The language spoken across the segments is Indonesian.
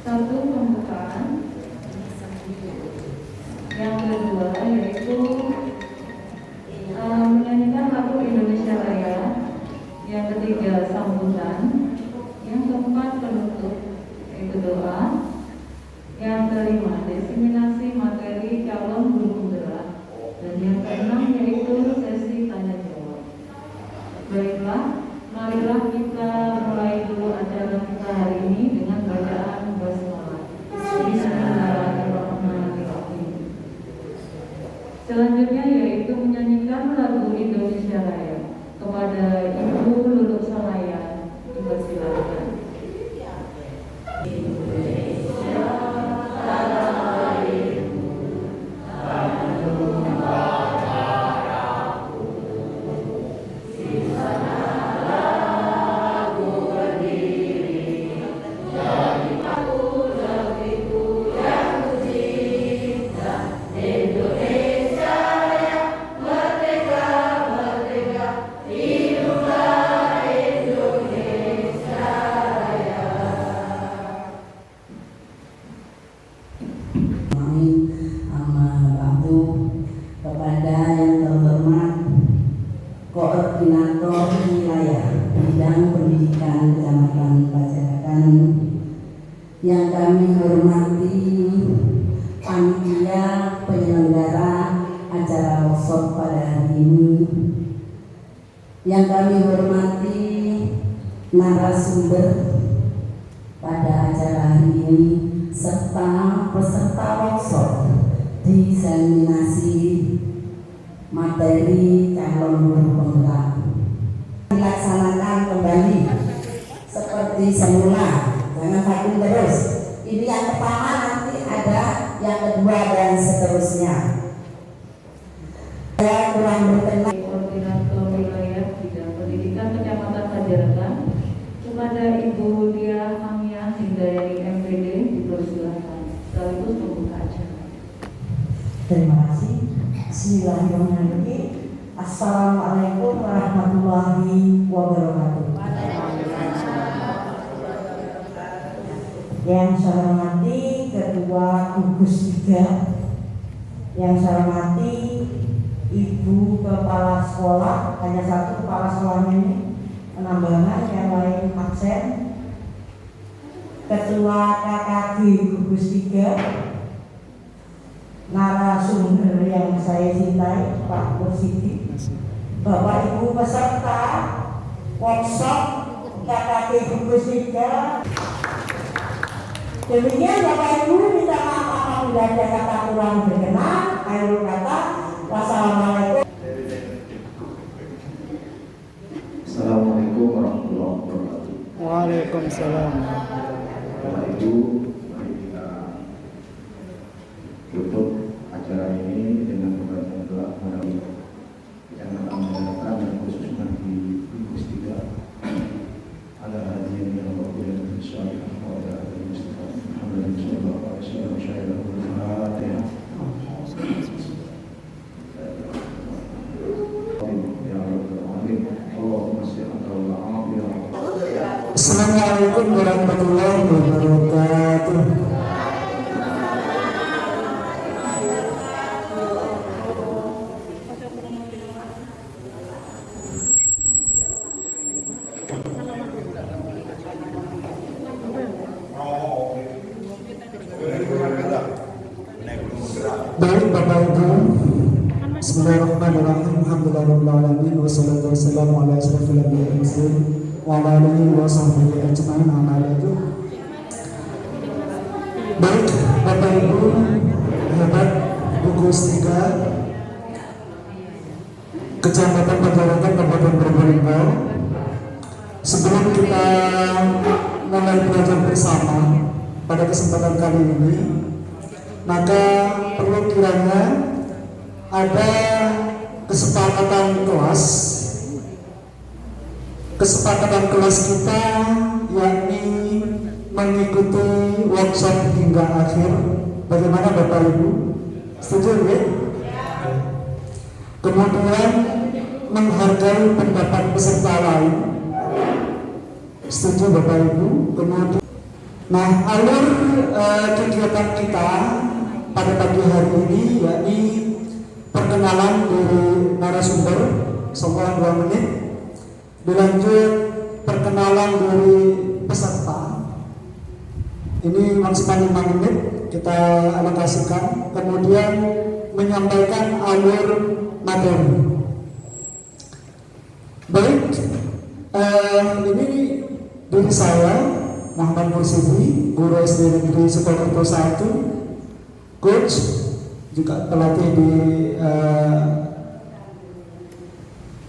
Satu, pembukaan. Yang kedua yaitu menyanyikan lagu Indonesia Raya. Yang ketiga, sambutan. Yang keempat, penutup, yaitu doa. Yang kelima, diseminasi materi calon guru penggerak. Dan yang keenam yaitu sesi tanya jawab. Baiklah, marilah kita mulai dulu acara kita hari ini dengan bacaan basmalah. Bismillahirrahmanirrahim. Selanjutnya yaitu menyanyikan lagu Indonesia Raya. Kepada Ibu Luluk Salayan dipersilakan. Kepada yang terhormat Koordinator Wilayah Bidang Pendidikan Kecamatan Pacarakan, yang kami hormati panitia penyelenggara acara workshop pada hari ini, yang kami hormati narasumber pada acara hari ini, serta peserta workshop diseminasi materi calon guru penggerak dilaksanakan kembali seperti semula, jangan vakum terus. Ini yang pertama, nanti ada yang kedua dan seterusnya. Saya kurang berkenan. Koordinator Wilayah Bidang Pendidikan Kecamatan Pacarakan, kepada Ibu Lia Hamia Hindayani MPD dipersilakan sekaligus membuka acara. Terima kasih. Bismillahirrahmanirrahim. Assalamualaikum warahmatullahi wabarakatuh. Yang saya hormati Ketua Gugus 3, yang saya hormati Ibu Kepala Sekolah, hanya satu kepala sekolahnya ini, penambangan yang lain absen. Ketua KKG Gugus 3, narasumber yang saya cintai, Pak Mursidi, Bapak Ibu peserta workshop KKG Gugus 3. Demikian Bapak Ibu, minta maaf apabila ada kata kurang berkenan. Akhir kata, wassalamualaikum. Assalamualaikum warahmatullahi wabarakatuh. Waalaikumsalam. Bapak Ibu, mari kita tutup acara ini dengan pembacaan doa melalui yang akan mendengarkan dan khususnya di Gugus 3 ada hadirin yang berkuliah dan syariah pada hari Mustafa Muhammad sallallahu alaihi wasallam syairan al-Fatihah. Ya Rabbal Alamin, Allahumma shalli ala Muhammad. Assalamualaikum warahmatullahi wabarakatuh. Baik Bapak Ibu, Bismillahirrahmanirrahim. Alhamdulillahirabbil alamin, wassalatu wassalamu ala asyrofil anbiya'i wal mursalin wa ala alihi wa sahbihi ajmain, amma ba'du. Baik Bapak Ibu, hebat Gugus 3 Kecamatan Pacarakan Kabupaten Probolinggo, sebelum kita mulai belajar bersama pada kesempatan kali ini, maka perlu kiranya ada kesepakatan kelas kita, yakni mengikuti workshop hingga akhir. Bagaimana Bapak Ibu? Setuju ya? Kemudian menghargai pendapat peserta lain. Setuju Bapak Ibu? Kemudian Nah, alur kegiatan kita pada pagi hari ini yakni perkenalan dari narasumber selama 2 menit, dilanjut perkenalan dari peserta ini maksimal 5 menit kita alokasikan, kemudian menyampaikan alur materi. Baik, ini diri saya Muhammad Mursidi, guru SD Negeri Sukokerto 1, coach juga pelatih di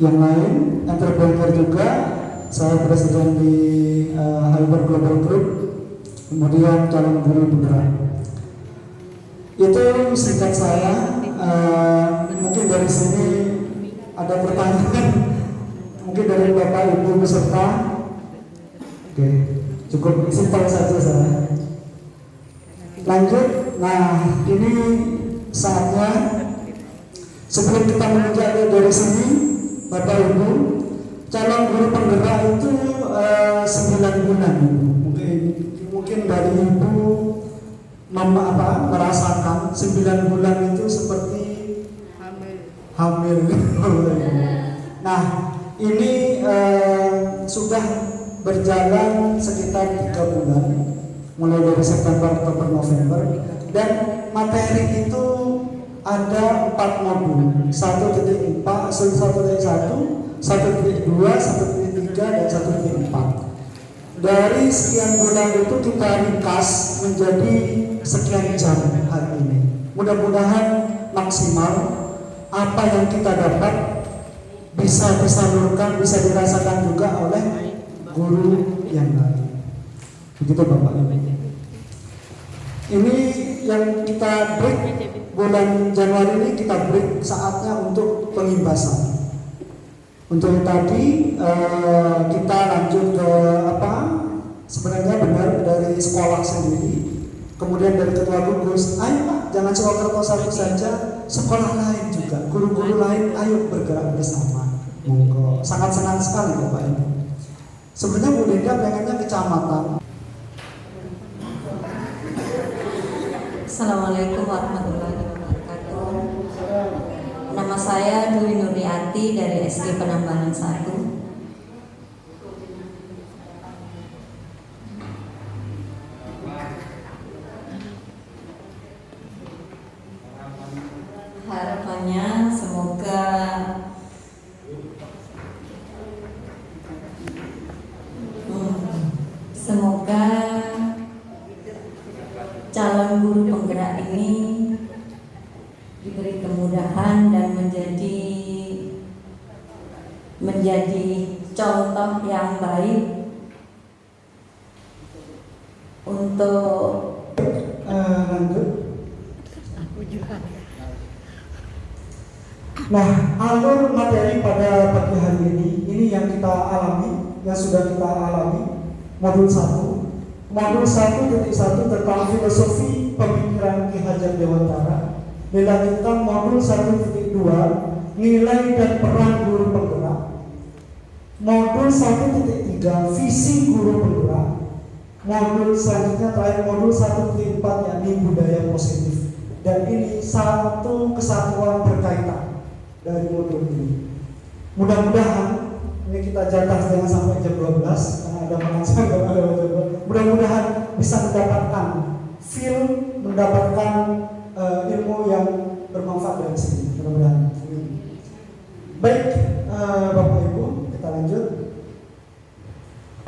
yang lain, entrepreneur juga. Saya presiden di Hyper Global Group, kemudian calon guru penggerak. Itu singkat saya. Mungkin dari sini ada pertanyaan, mungkin dari Bapak Ibu peserta. Oke, cukup simpel saja saya. Lanjut. Nah, ini saatnya sebelum kita menginjak dari sini, Bapak Ibu, calon guru penggerak itu 9 bulan. Mungkin dari Ibu merasakan 9 bulan itu seperti hamil. Nah, ini sudah berjalan sekitar 3 bulan, mulai dari September, Oktober, November, dan materi itu ada 4 modul, 1.4, 1.1, 1.2, 1.3, dan 1.4. Dari sekian bulan itu kita ringkas menjadi sekian jam hari ini. Mudah-mudahan maksimal apa yang kita dapat bisa disalurkan, bisa dirasakan juga oleh guru yang lain. Begitu Bapak Ibu. Ini yang kita break bulan Januari ini, kita break saatnya untuk pengimbasan. Untuk tadi kita lanjut ke sebenarnya benar dari sekolah sendiri, kemudian dari ketua gugus, ayo Pak, jangan Sukokerto 1 saja, sekolah lain juga, guru-guru lain, ayo bergerak bersama. Monggo, sangat senang sekali Bapak Ibu. Sebenarnya Bu Linda pengennya kecamatan. Assalamualaikum warahmatullahi wabarakatuh. Nama saya Dwi Nuriati dari SD Penambangan 1. Harapannya semoga calon guru penggerak ini diberi kemudahan dan menjadi contoh yang baik untuk lanjut. Nah, alur materi pada pagi hari ini yang kita alami, yang sudah kita alami, modul 1. Modul 1.1 tentang filosofi pemikiran Ki Hajar Dewantara. Dilanjutkan modul 1.2 nilai dan peran guru penggerak. Modul 1.3 visi guru penggerak. Modul selanjutnya terakhir modul 1.4 yakni budaya positif. Dan ini satu kesatuan berkaitan dari modul ini. Mudah-mudahan ini kita jatah jangan sampai jam 12 karena ada makan siang, ada mudah-mudahan bisa mendapatkan mendapatkan ilmu yang bermanfaat dari sini. Mudah-mudahan. Baik, Bapak Ibu, kita lanjut.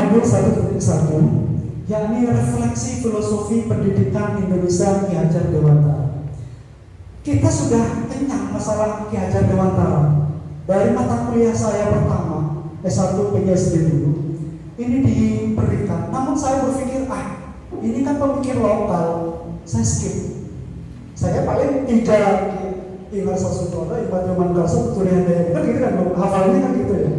Modul 1.1 yakni refleksi filosofi pendidikan Indonesia Ki Hajar Dewantara. Kita sudah kenyang masalah Ki Hajar Dewantara. Dari mata kuliah saya pertama S1 PGSD dulu, ini diberikan. Namun saya berpikir, ini kan pemikir lokal, saya skip. Saya paling 3 Imar Sasutono, Imar Joman Kaso, Turian Daya, kan gitu kan, hafalnya kan gitu ya.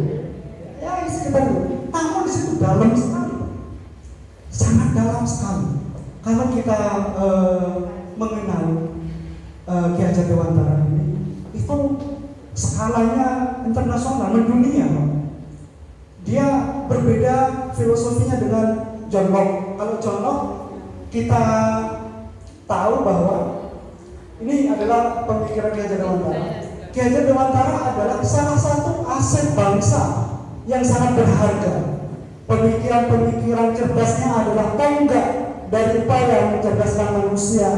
Ya sekitar itu. Namun di situ dalam sekali, sangat dalam sekali. Kalau kita mengenal Ki Hajar Dewantara ini, itu skalanya internasional, mendunia. Dia berbeda filosofinya dengan John Locke. Kalau John Locke kita tahu bahwa ini adalah pemikiran Ki Hajar Dewantara. Ki Hajar Dewantara adalah salah satu aset bangsa yang sangat berharga. Pemikiran-pemikiran cerdasnya adalah tonggak dari upaya mencerdaskan manusia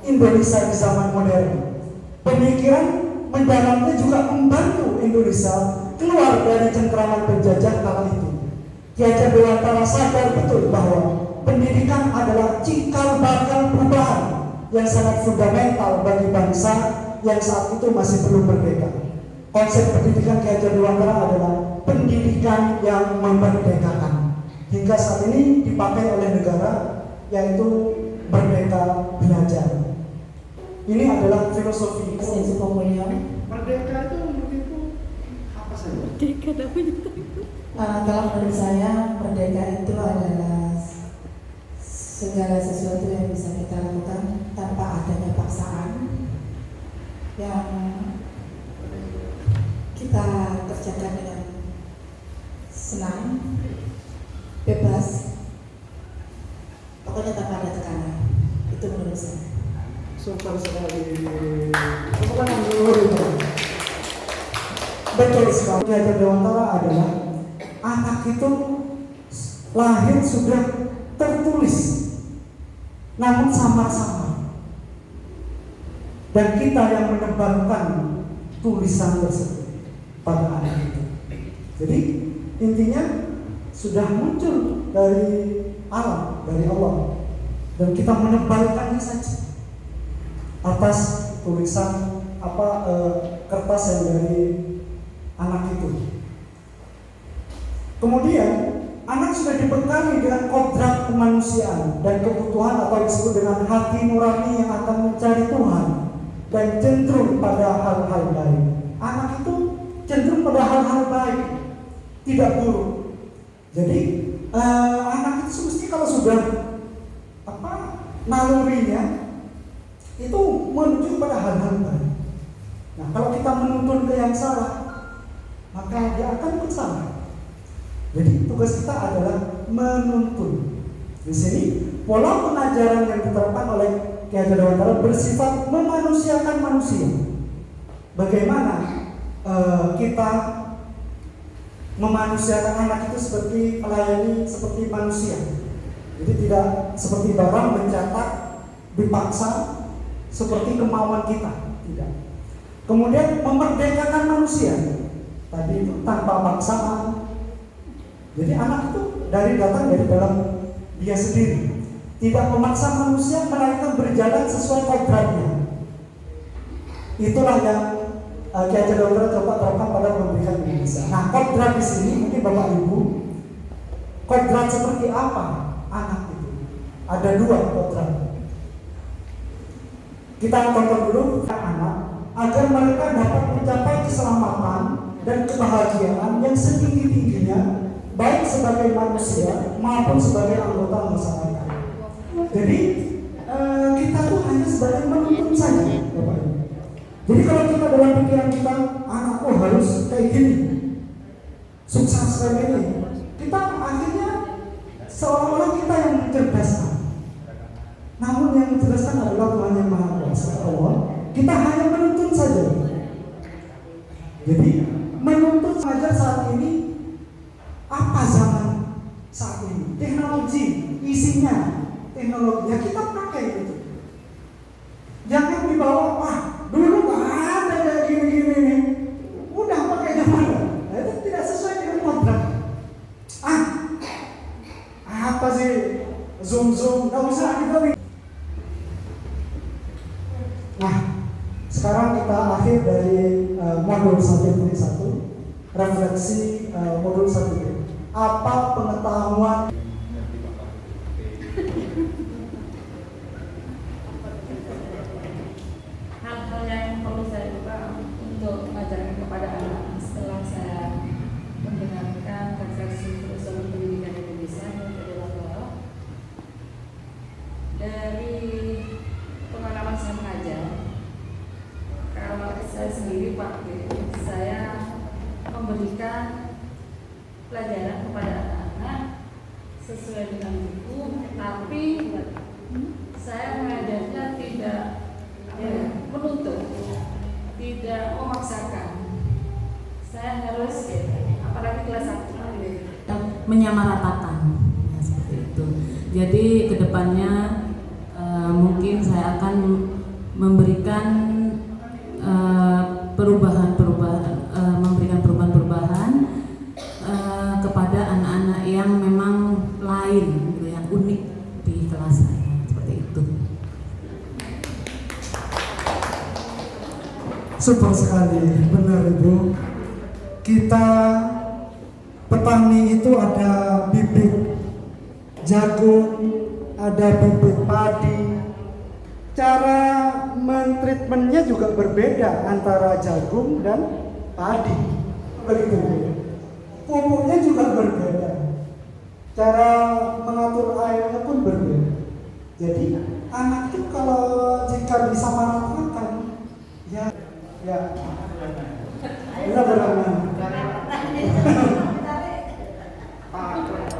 Indonesia di zaman modern. Pemikiran mendalamnya juga membantu Indonesia keluar dari cengkraman penjajah kala itu. Ki Hajar Dewantara sadar betul bahwa pendidikan adalah cikal bakal perubahan yang sangat fundamental bagi bangsa yang saat itu masih belum merdeka. Konsep pendidikan Ki Hajar Dewantara adalah pendidikan yang memerdekakan. Hingga saat ini dipakai oleh negara, yaitu Merdeka Belajar. Ini adalah filosofi Sensu Komunion. merdeka itu apa saja? Kalau menurut saya merdeka itu adalah segala sesuatu yang bisa kita lakukan tanpa adanya paksaan, yang kita kerjakan dengan senang, bebas, pokoknya tanpa ada tekanan. Itu menurut saya. Super sekali. Bukan yang dulu itu. Betul sekali. Ki Hajar Dewantara adalah anak itu lahir sudah tertulis, namun samar-samar. Dan kita yang menebarkan tulisan tersebut pada anak itu. Jadi intinya sudah muncul dari alam, dari Allah, dan kita menebarkannya saja atas tulisan kertas yang dari anak itu. Kemudian anak sudah dibekali dengan kodrat kemanusiaan dan kebutuhan atau disebut dengan hati nurani yang akan mencari Tuhan dan cenderung pada hal-hal baik. Anak itu cenderung pada hal-hal baik, tidak buruk. Jadi anak itu semestinya kalau sudah nalurinya itu menuju pada hal-hal baik. Nah, kalau kita menuntun ke yang salah, maka dia akan bersama. Jadi tugas kita adalah menuntun. Di sini pola pengajaran yang diterapkan oleh Ki Hajar Dewantara bersifat memanusiakan manusia. Bagaimana kita memanusiakan anak itu seperti melayani seperti manusia. Jadi tidak seperti barang mencetak dipaksa seperti kemauan kita, tidak. Kemudian memerdekakan manusia, tadi itu tanpa paksaan. Jadi anak itu datang dari dalam dia sendiri, tidak memaksa manusia melainkan berjalan sesuai kodratnya. Itulah yang Ki Hajar Dewantara coba terapkan pada pendidikan Indonesia. Nah, kodrat di sini mungkin Bapak Ibu, kodrat seperti apa anak itu? Ada dua kodrat. Kita tonton dulu anak agar mereka dapat mencapai keselamatan dan kebahagiaan yang setinggi-tingginya, baik sebagai manusia maupun sebagai anggota masyarakat. Jadi kita tuh hanya sebagai menuntun saja, Bapak Ibu. Jadi kalau kita dalam pikiran kita anakku harus kayak gini, sukses kayak gini, kita akhirnya seolah-olah kita yang mencerdaskan. Namun yang menjelaskan adalah Tuhan yang Maha Kuasa, Allah. Kita hanya menuntun saja. Jadi menuntun saja saat ini. Apa zaman saat ini? Teknologi, isinya teknologinya kita pakai itu. Jangan dibawa, wah dulu nggak ada kayak gini-gini. Udah pakai zaman. Nah, itu tidak sesuai dengan kodrat. Apa sih zoom? Nggak usah kita. Nah, sekarang kita akhir dari modul 1.1, refleksi modul 1. Apa pengetahuan hal-hal yang perlu saya buka untuk mengajarkan kepada anak setelah saya mendengarkan refleksi filosofi pendidikan Indonesia yang kedua dari pengalaman saya mengajar. Kalau saya sendiri waktu itu saya memberikan pelajaran kepada anak-anak saya mengajarnya tidak menuntut, tidak memaksakan. Saya harus, apalagi kelas 1, menyamaratakan, ya, seperti itu. Jadi kedepannya mungkin saya akan memberikan perubahan-perubahan kepada anak-anak yang memang lain, gitu, yang unik di kelas saya, seperti itu. Super sekali, benar Ibu. Kita petani itu ada bibit jagung, ada bibit padi. Cara mentreatmentnya juga berbeda antara jagung dan padi. Begitu. Pupuknya juga berbeda. Cara mengatur airnya pun berbeda. Jadi anak itu kalau jika disamaratakan, ya, kita berenang.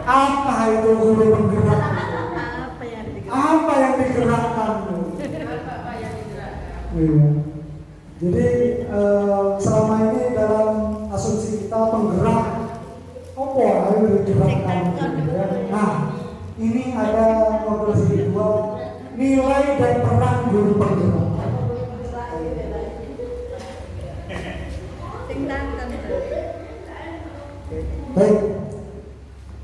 Apa itu guru penggerak? Apa yang digerakkan? Iya. Jadi selama ini dalam asumsi kita penggerak, apa yang digerakkan? Nah, ini ada modul kedua, nilai dan peran guru penggerak. Baik.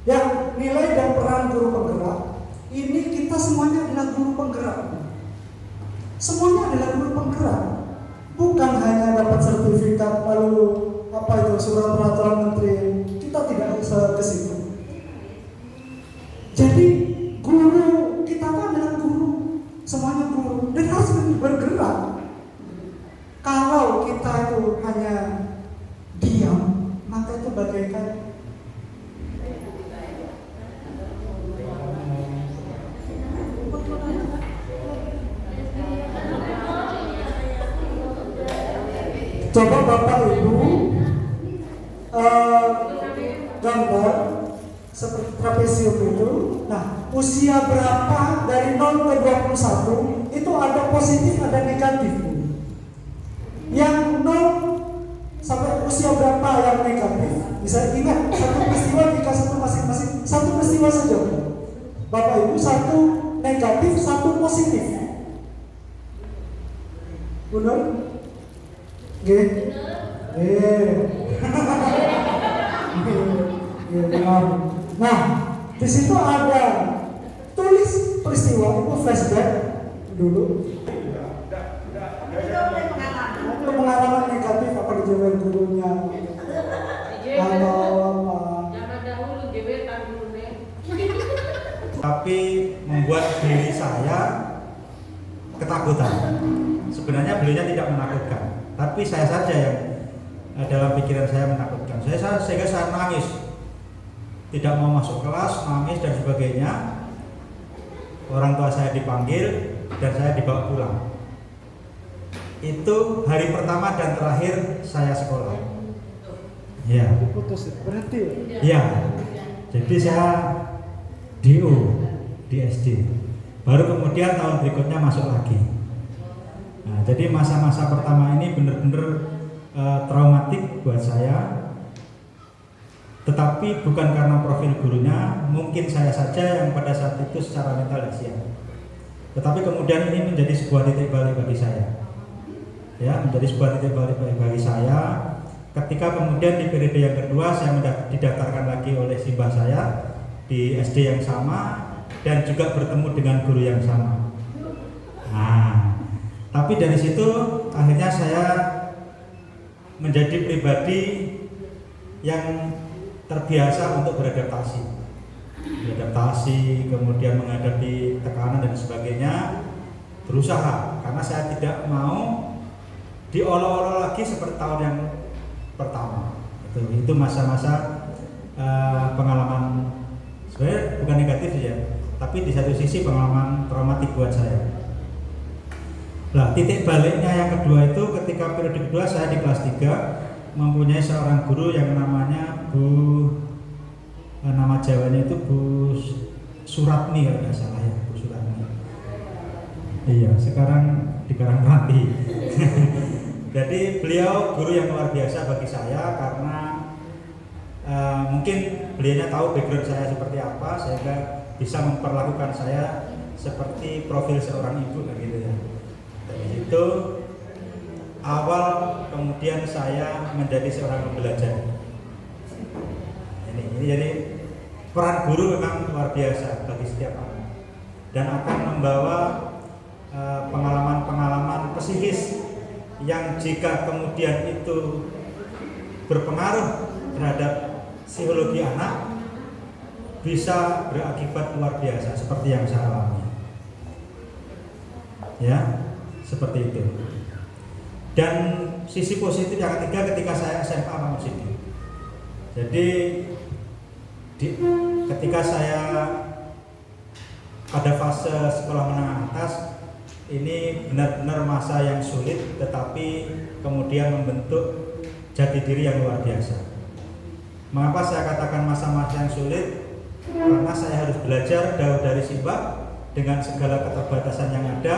Ya, nilai dan peran guru penggerak. Ini kita semuanya adalah guru penggerak. Semuanya adalah guru penggerak. Bukan hanya dapat sertifikat lalu surat peraturan menteri. Kita tidak bisa ke situ. Jadi guru kita adalah guru. Semuanya guru dan harus bergerak. Kalau kita itu hanya diam, maka itu bagaikan coba Bapak Ibu gambar seperti trapesium itu. Nah, usia berapa dari 0 ke 21 itu ada positif, ada negatif. Yang 0 sampai usia berapa yang negatif? Bisa ingat satu peristiwa jika masing-masing satu peristiwa saja. Bapak Ibu, satu negatif, satu positif. Benar? Nah, di situ ada tulis peristiwa itu flashback dulu. Itu pengalaman negatif apa dijawab gurunya atau apa? Jangan dahulu gebetan dulu nih. Tapi membuat diri saya ketakutan. Sebenarnya beliaunya tidak menakutkan, tapi saya saja yang dalam pikiran saya menakutkan. Sehingga saya nangis, tidak mau masuk kelas, nangis dan sebagainya. Orang tua saya dipanggil dan saya dibawa pulang. Itu hari pertama dan terakhir saya sekolah. Ya. Putus berhenti. Ya. Jadi saya DO di SD. Baru kemudian tahun berikutnya masuk lagi. Nah, jadi masa-masa pertama ini benar-benar traumatik buat saya. Tetapi bukan karena profil gurunya, mungkin saya saja yang pada saat itu secara mental siap. Tetapi kemudian ini menjadi sebuah titik balik bagi saya. Ya, menjadi sebuah titik balik bagi saya. Ketika kemudian di periode yang kedua saya didaftarkan lagi oleh simbah saya di SD yang sama dan juga bertemu dengan guru yang sama. Nah, tapi dari situ akhirnya saya menjadi pribadi yang terbiasa untuk beradaptasi, kemudian menghadapi tekanan dan sebagainya, berusaha karena saya tidak mau diolok-olok lagi seperti tahun yang pertama. Itu masa-masa pengalaman sebenarnya bukan negatif ya, tapi di satu sisi pengalaman traumatik buat saya. Nah, titik baliknya yang kedua itu ketika periode kedua saya di kelas 3 mempunyai seorang guru yang namanya nama Jawanya itu Bu Suratni kalau tidak salah ya, Bu Suratni. Iya, sekarang di Karangmati. Jadi beliau guru yang luar biasa bagi saya karena mungkin beliaunya tahu background saya seperti apa sehingga bisa memperlakukan saya seperti profil seorang ibu gitu ya. Dari situ awal kemudian saya menjadi seorang pembelajar. Ini jadi peran guru memang luar biasa bagi setiap anak dan akan membawa pengalaman-pengalaman psikis yang jika kemudian itu berpengaruh terhadap psikologi anak bisa berakibat luar biasa seperti yang saya alami. Ya, seperti itu. Dan sisi positif yang ketiga ketika saya SMA Pak Musidi. Jadi ketika saya pada fase sekolah menengah atas ini benar-benar masa yang sulit tetapi kemudian membentuk jati diri yang luar biasa. Mengapa saya katakan masa-masa yang sulit? Karena saya harus belajar jauh dari Simbah dengan segala keterbatasan yang ada,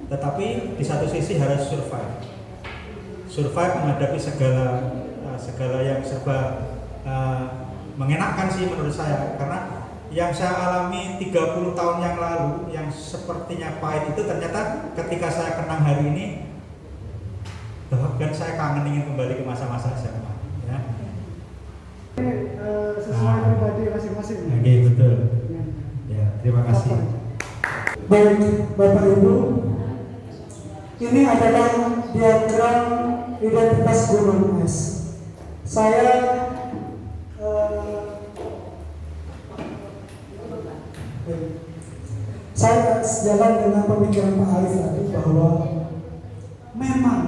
tetapi di satu sisi harus survive menghadapi segala yang serba mengenakkan sih menurut saya, karena yang saya alami 30 tahun yang lalu yang sepertinya pahit itu ternyata ketika saya kenang hari ini bahkan saya kangen ingin kembali ke masa-masa SMA ya. Sesuai pribadi masing-masing. Oke, betul. Ya, terima kasih. Baik, Bapak Ibu, ini adalah diagram identitas Gunung Es. Saya sejalan dengan pemikiran Pak Alif tadi bahwa memang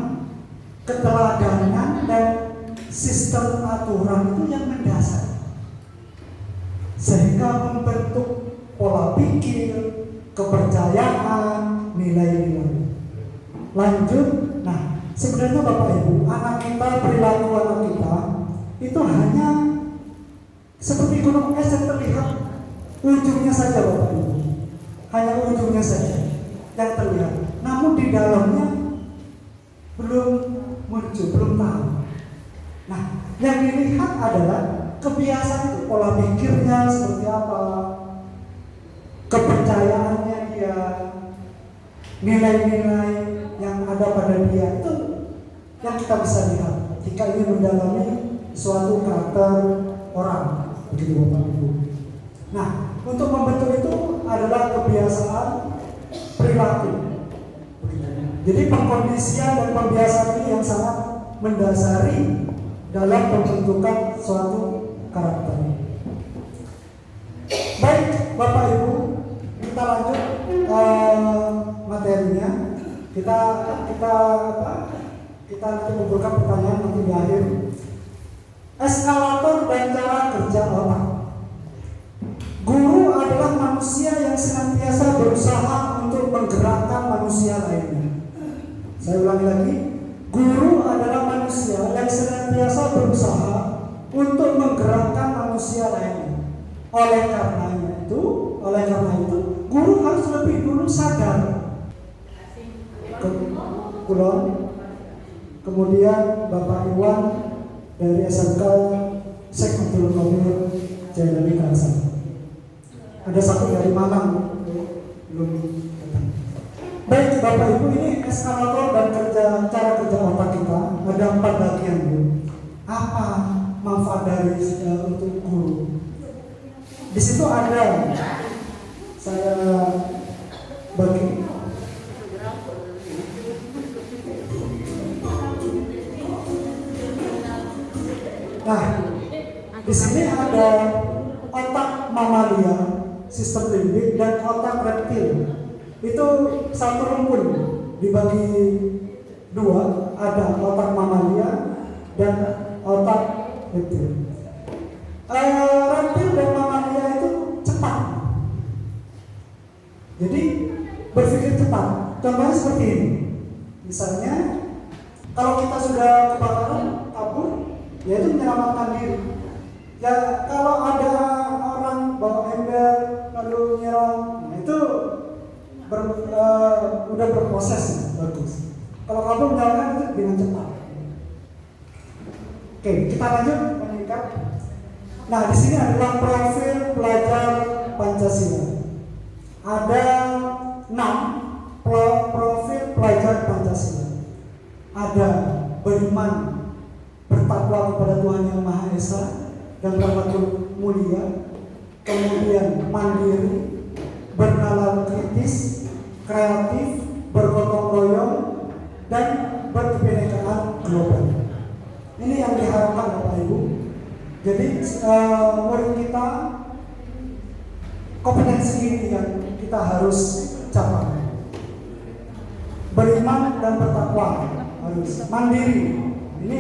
keteladanan dan sistem aturan itu yang mendasar sehingga membentuk pola pikir, kepercayaan, nilai-nilai. Lanjut, nah sebenarnya Bapak Ibu, anak kita, perilaku anak kita itu hanya seperti gunung es yang terlihat ujungnya saja Bapak Ibu, hanya ujungnya saja yang terlihat. Namun di dalamnya belum muncul, belum tahu. Nah, yang dilihat adalah kebiasaan itu, pola pikirnya seperti apa, kepercayaannya dia, nilai-nilai yang ada pada dia, itu yang kita bisa lihat jika ingin mendalami suatu karakter orang, begitu Bapak Ibu. Nah, untuk membentuk itu adalah kebiasaan perilaku. Jadi pengkondisian dan pembiasaan ini yang sangat mendasari dalam pembentukan suatu karakter. Baik, Bapak Ibu, kita lanjut materinya. Kita nanti membuka pertanyaan nanti di akhir. Eskalator dan cara kerja otak. Guru adalah manusia yang senantiasa berusaha untuk menggerakkan manusia lainnya. Saya ulangi lagi, guru adalah manusia yang senantiasa berusaha untuk menggerakkan manusia lainnya. Oleh karena itu, guru harus lebih dulu sadar. Kemudian Bapak Iwan dari SMK Syekh Abdul Qadir Jailani Kalsel. Ada satu dari Malang belum datang. Baik Bapak Ibu, ini eskalator dan cara kerja otak kita ada 4 bagian Bu. Apa manfaat dari untuk guru? Di situ ada saya bagi. Nah, di sini ada otak mamalia, sistem limbik, dan otak reptil. Itu satu rumpun dibagi 2, ada otak mamalia dan otak reptil. Reptil dan mamalia itu cepat, jadi berpikir cepat. Contohnya seperti ini. Misalnya, kalau kita sudah kebakaran, kabur, yaitu menyelamatkan diri. Ya, kalau ada orang bawa ember lalu nyerang, nah itu udah berproses, bagus. Kalau kamu menjalankan itu dengan cepat. Oke, kita lanjut meningkat. Nah, di sini adalah profil pelajar Pancasila. Ada 6 profil pelajar Pancasila. Ada beriman, bertakwa kepada Tuhan Yang Maha Esa dan berlaku mulia, kemudian mandiri, bernalar kritis, kreatif, bergotong royong, dan berkebinekaan global. Ini yang diharapkan Bapak Ibu. Jadi murid kita, kompetensi ini yang kita harus capai. Beriman dan bertakwa, harus mandiri. Ini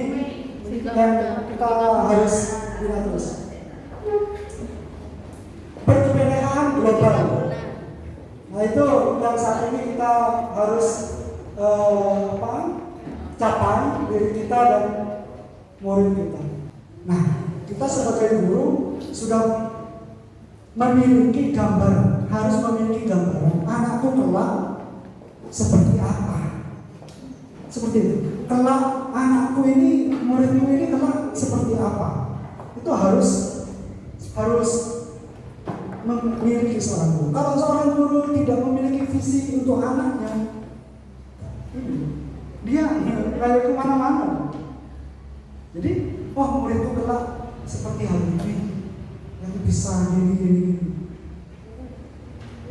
yang kita harus lihat terus. Berkebinekaan global. Nah itu yang saat ini kita harus capai diri kita dan murid kita. Nah, kita sebagai guru sudah memiliki gambaran, harus memiliki gambaran anakku kelak seperti apa. Seperti itu. Kelak anakku ini, muridku ini kelak seperti apa. Itu harus memiliki seorang guru. Kalau seorang guru tidak memiliki visi untuk anaknya, dia kayak kemana-mana. Jadi, murid itu kelak seperti Habibie yang bisa gini,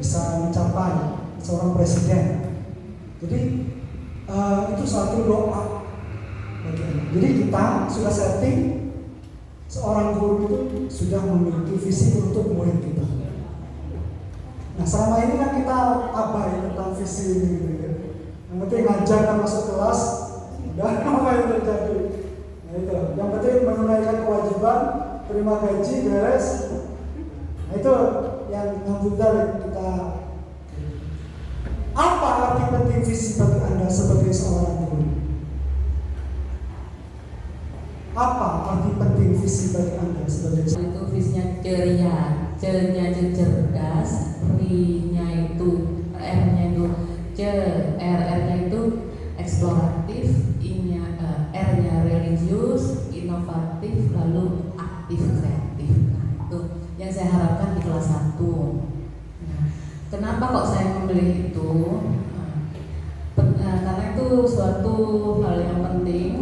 bisa mencapai seorang presiden. Jadi itu suatu doa bagi anak. Jadi kita sudah setting seorang guru itu sudah memiliki visi untuk murid kita. Nah selama ini kan kita abai tentang visi ini. Yang penting ngajar dan masuk kelas, udah apa yang terjadi. Nah itu, yang penting menunaikan kewajiban, terima gaji, beres. Nah itu yang benar kita. Apa arti penting visi bagi Anda sebagai seorang guru? Apa arti penting visi bagi Anda sebagai seorang guru? Itu visinya ceria, C-nya cerdas, R-nya itu R-nya itu R-nya itu eksploratif, R-nya religius, inovatif, lalu aktif, kreatif. Nah, itu yang saya harapkan di kelas 1. Nah, kenapa kok saya memilih itu? Karena itu suatu hal yang penting,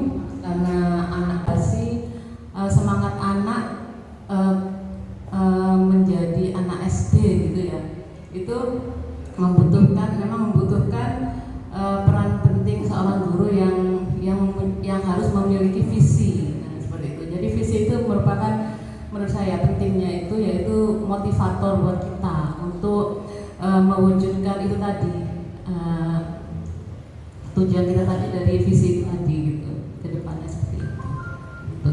karena anak pasti semangat anak menjadi anak SD gitu ya, itu memang membutuhkan peran penting seorang guru yang harus memiliki visi. Nah, seperti itu. Jadi visi itu merupakan menurut saya pentingnya itu yaitu motivator buat kita untuk mewujudkan itu tadi tujuan kita tadi dari visi itu tadi gitu ke depannya seperti itu.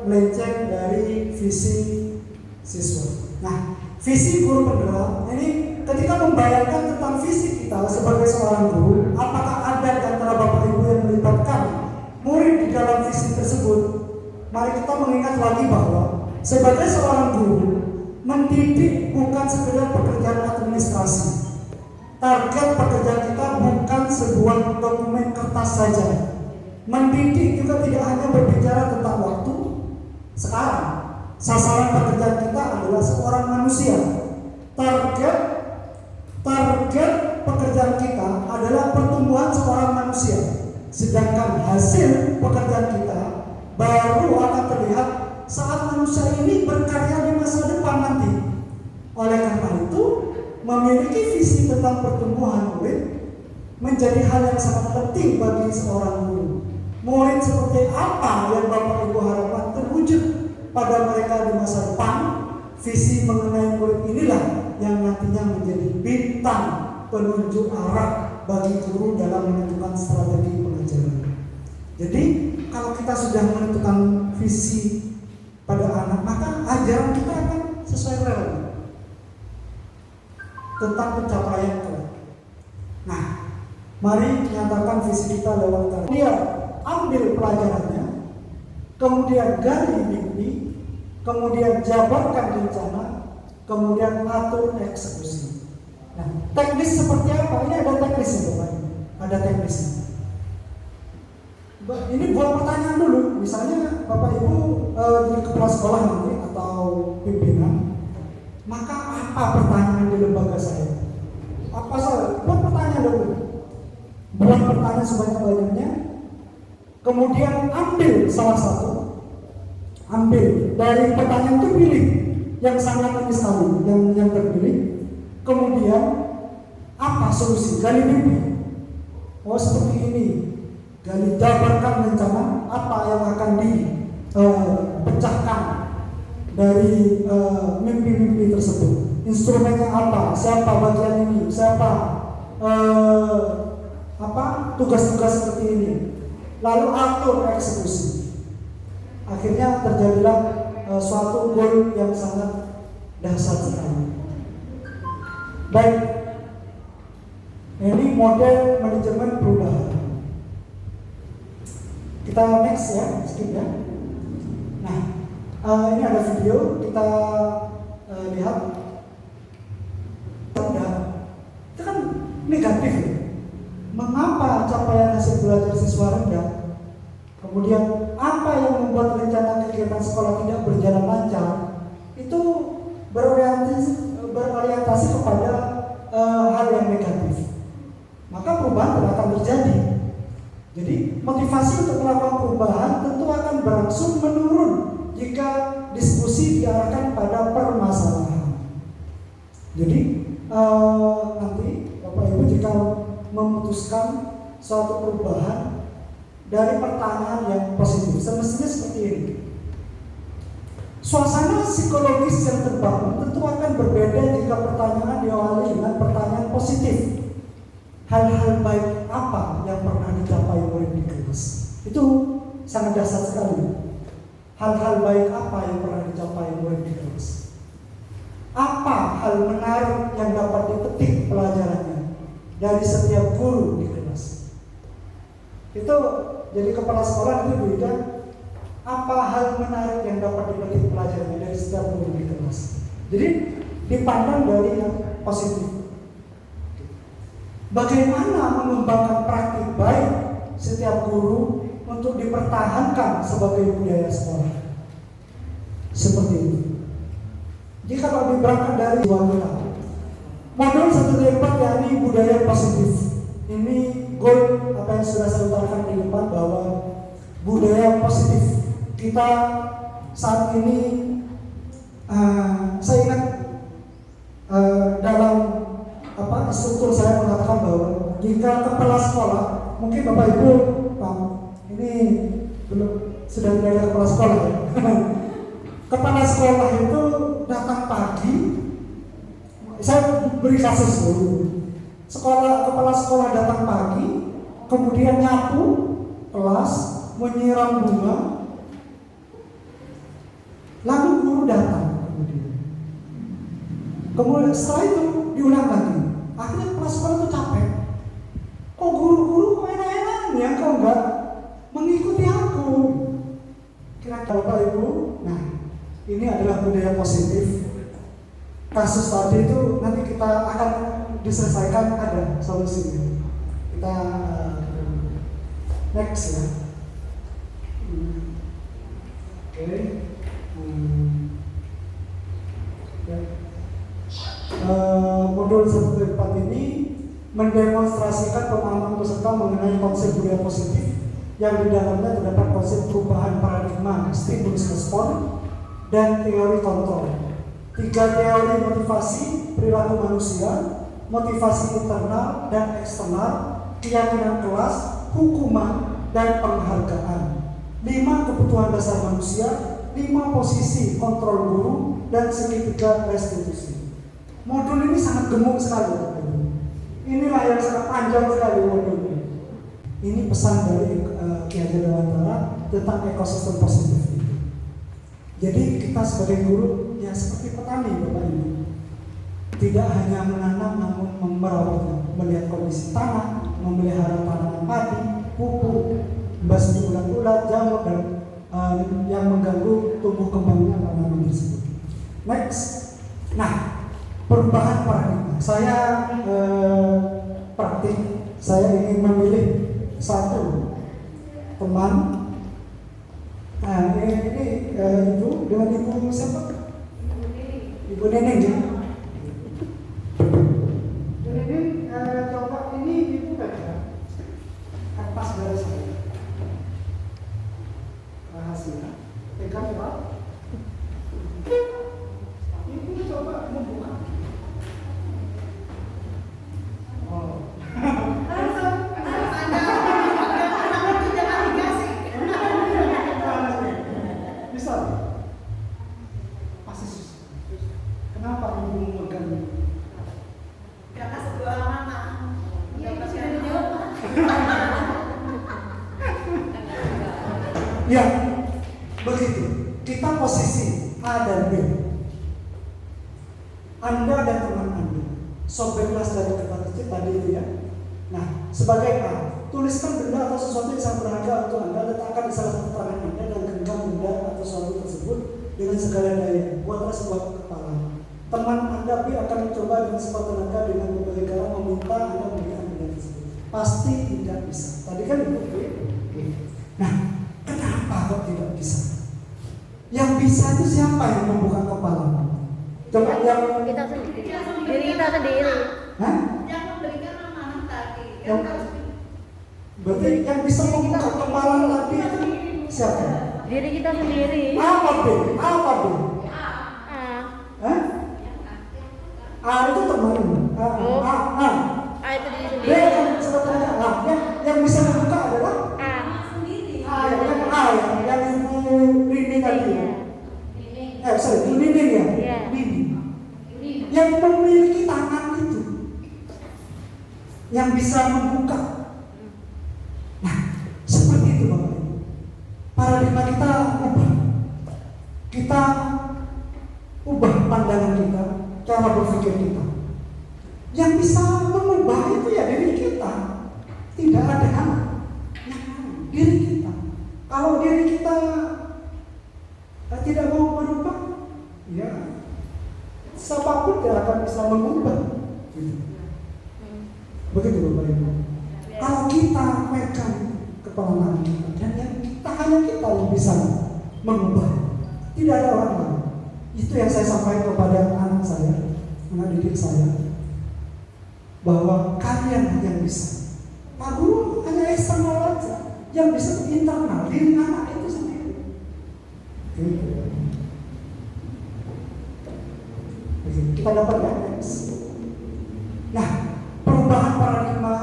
Melenceng dari visi siswa. Nah, visi guru penggerak ini ketika membayangkan tentang visi kita sebagai seorang guru, apakah ada di antara Bapak Ibu yang melibatkan murid di dalam visi tersebut? Mari kita mengingat lagi bahwa sebagai seorang guru, mendidik bukan sekedar pekerjaan administrasi. Target pekerjaan kita bukan sebuah dokumen kertas saja. Mendidik juga tidak hanya berbicara tentang waktu. Sekarang, sasaran pekerjaan kita adalah seorang manusia. Target pekerjaan kita adalah pertumbuhan seorang manusia. Sedangkan hasil pekerjaan kita baru akan terlihat saat manusia ini berkarya di masa depan nanti. Oleh karena itu, memiliki visi tentang pertumbuhan murid menjadi hal yang sangat penting bagi seorang guru. Murid seperti apa yang Bapak Ibu harapkan terwujud pada mereka di masa depan? Visi mengenai murid inilah yang nantinya menjadi bintang penunjuk arah bagi guru dalam menentukan strategi pengajaran. Jadi kalau kita sudah menentukan visi pada anak, maka ajaran kita akan sesuai relevan tentang pencapaian kelak. Nah, mari nyatakan visi kita lewat karya. Dia ambil pelajarannya, kemudian gali mimpi, kemudian jabarkan rencana, kemudian atur eksekusi. Nah, Teknis seperti apa? Ini ada teknisnya Bapak Ibu. Ada teknisnya. Ini buat pertanyaan dulu. Misalnya Bapak Ibu jadi kepala sekolah nanti atau pimpinan, maka apa pertanyaan di lembaga saya? Apa salah? Buat pertanyaan dulu. Buat pertanyaan sebanyak-banyaknya. Kemudian ambil salah satu. Ambil dari pertanyaan itu, pilih yang sangat ini sekali, yang terpilih. Kemudian apa solusi? Gali mimpi. Oh seperti ini. Gali, jabarkan rencana apa yang akan dipecahkan dari mimpi-mimpi tersebut. Instrumennya apa? Siapa bagian ini? Siapa tugas-tugas seperti ini? Lalu atur eksekusi. Akhirnya terjadilah suatu goal yang sangat dahsyat sekali. Baik, ini model manajemen perubahan. Kita next ya, skip ya. Nah, ini ada video, kita lihat. Itu kan negatif ya. Mengapa capaian hasil belajar siswa rendah? Kemudian apa yang membuat rencana kegiatan sekolah tidak berjalan lancar? Itu berorientasi kepada hal yang negatif. Maka perubahan tidak akan terjadi. Jadi motivasi untuk melakukan perubahan tentu akan berangsur menurun jika diskusi diarahkan pada permasalahan. Jadi nanti Bapak Ibu jika memutuskan suatu perubahan dari pertanyaan yang positif, semestinya seperti ini. Suasana psikologis yang terbangun tentu akan berbeda jika pertanyaan diawali dengan pertanyaan positif. Hal-hal baik apa yang pernah dicapai murid di kelas? Itu sangat dahsyat sekali. Hal-hal baik apa yang pernah dicapai murid di kelas? Apa hal menarik yang dapat dipetik pelajarannya dari setiap guru di kelas? Itu jadi kepala sekolah itu beda. Apa hal menarik yang dapat dipetik pelajarannya dari setiap guru di kelas? Jadi dipandang dari yang positif. Bagaimana mengembangkan praktik baik setiap guru untuk dipertahankan sebagai budaya sekolah? Seperti itu. Jika kalau berangkat dari wanita, modul 1-4 yakni budaya positif. Ini goal apa yang sudah saya utarakan di depan bahwa budaya positif. Kita saat ini saya ingat dalam instruktur saya mengatakan bahwa jika kepala sekolah, mungkin Bapak Ibu ini belum sudah tidak ada kepala sekolah ya. Kepala sekolah itu datang pagi, saya beri kasus dulu. Kepala sekolah datang pagi, kemudian nyapu kelas, menyiram bunga, lalu guru datang kemudian setelah itu diulang lagi. Akhirnya kepala sekolah itu capek. Kok guru-guru kok enak-enaknya, kok enggak mengikuti aku? Kira-kira Bapak Ibu, nah ini adalah budaya positif. Kasus tadi itu nanti kita akan diselesaikan, ada solusinya. Kita next ya. Oke. Modul 1-4 ini mendemonstrasikan pemahaman peserta mengenai konsep budaya positif yang di dalamnya terdapat konsep perubahan paradigma, stimulus respon, dan teori kontrol. 3 teori motivasi perilaku manusia, motivasi internal dan eksternal, keyakinan kelas, hukuman, dan penghargaan. 5 kebutuhan dasar manusia, 5 posisi kontrol guru, dan segitiga restitusi. Modul ini sangat gemuk sekali. Inilah yang sangat panjang sekali modul ini. Ini pesan dari Ki Hajar Dewantara tentang ekosistem positif itu. Jadi kita sebagai guru ya seperti petani Bapak Ibu. Tidak hanya menanam namun merawatnya, melihat kondisi tanah, memelihara tanaman padi, pupuk, membasmi ulat-ulat, jamur dan yang mengganggu tumbuh kembangnya tanaman tersebut. Next. Nah, perubahan paradigma. Saya praktik, saya ingin memilih satu teman. Nah, ini ibu dengan ibu siapa? Ibu Neneng ya. Ibu Neneng, coba ini ibu baca kertas dari saya. Rahasia. Pegang ya. Ibu coba membuka. Oh. Bisa. Masih susah. Kenapa ibu memegang ini? Karena sebuah amanah. Iya, itu sudah dijawab. Ya, begitu. Kita posisi A dan B. Anda dan teman Anda, sobat kelas dari kertas kecil tadi itu ya. Nah, sebagai A, tuliskan benda atau sesuatu yang sangat berharga untuk Anda, letakkan di salah satu tangan Anda dan genggam benda atau sesuatu tersebut dengan segala daya. Buatlah sebuah kepala. Teman Anda B akan mencoba dengan sekuat tenaga dengan berbagai cara meminta Anda memberikan benda tersebut. Pasti tidak bisa. Tadi kan itu B. Nah, kenapa kok tidak bisa? Yang bisa itu siapa yang membuka kepala? Coba yang Kita sendiri. Diri kita sendiri. Hah? Yang memberikan amanah tadi. Yang, berarti yang bisa membuka kepala tadi itu siapa? Diri kita sendiri. Apa B? Apa B? A. Hah? A itu teman. A itu diri B sendiri. yang sebetulnya A. Yang bisa membuka adalah A. A. Yang A yang ibu Rini tadi. Sorry, ibu Nining ya. Iya. Rini. Yang memiliki tangan itu, yang bisa membuka. Nah, seperti itu Bapak Ibu. Paradigma kita ubah. Kita ubah pandangan kita, cara berpikir kita. Yang bisa mengubah itu ya diri kita. Tidak ada anak. Diri kita. Kalau diri kita tidak mau berubah, ya siapapun tidak akan bisa mengubah. Begitu Bapak Ibu. Kalau kita pegang kepala kita, dan yang kita hanya kita yang bisa mengubah, tidak ada orang lain. Itu yang saya sampaikan kepada anak saya, anak didik saya, bahwa kalian yang bisa. Pak Guru hanya eksternal aja, yang bisa internal diri anak itu sendiri. Gitu. Kita dapat ya. Nah, perubahan paradigma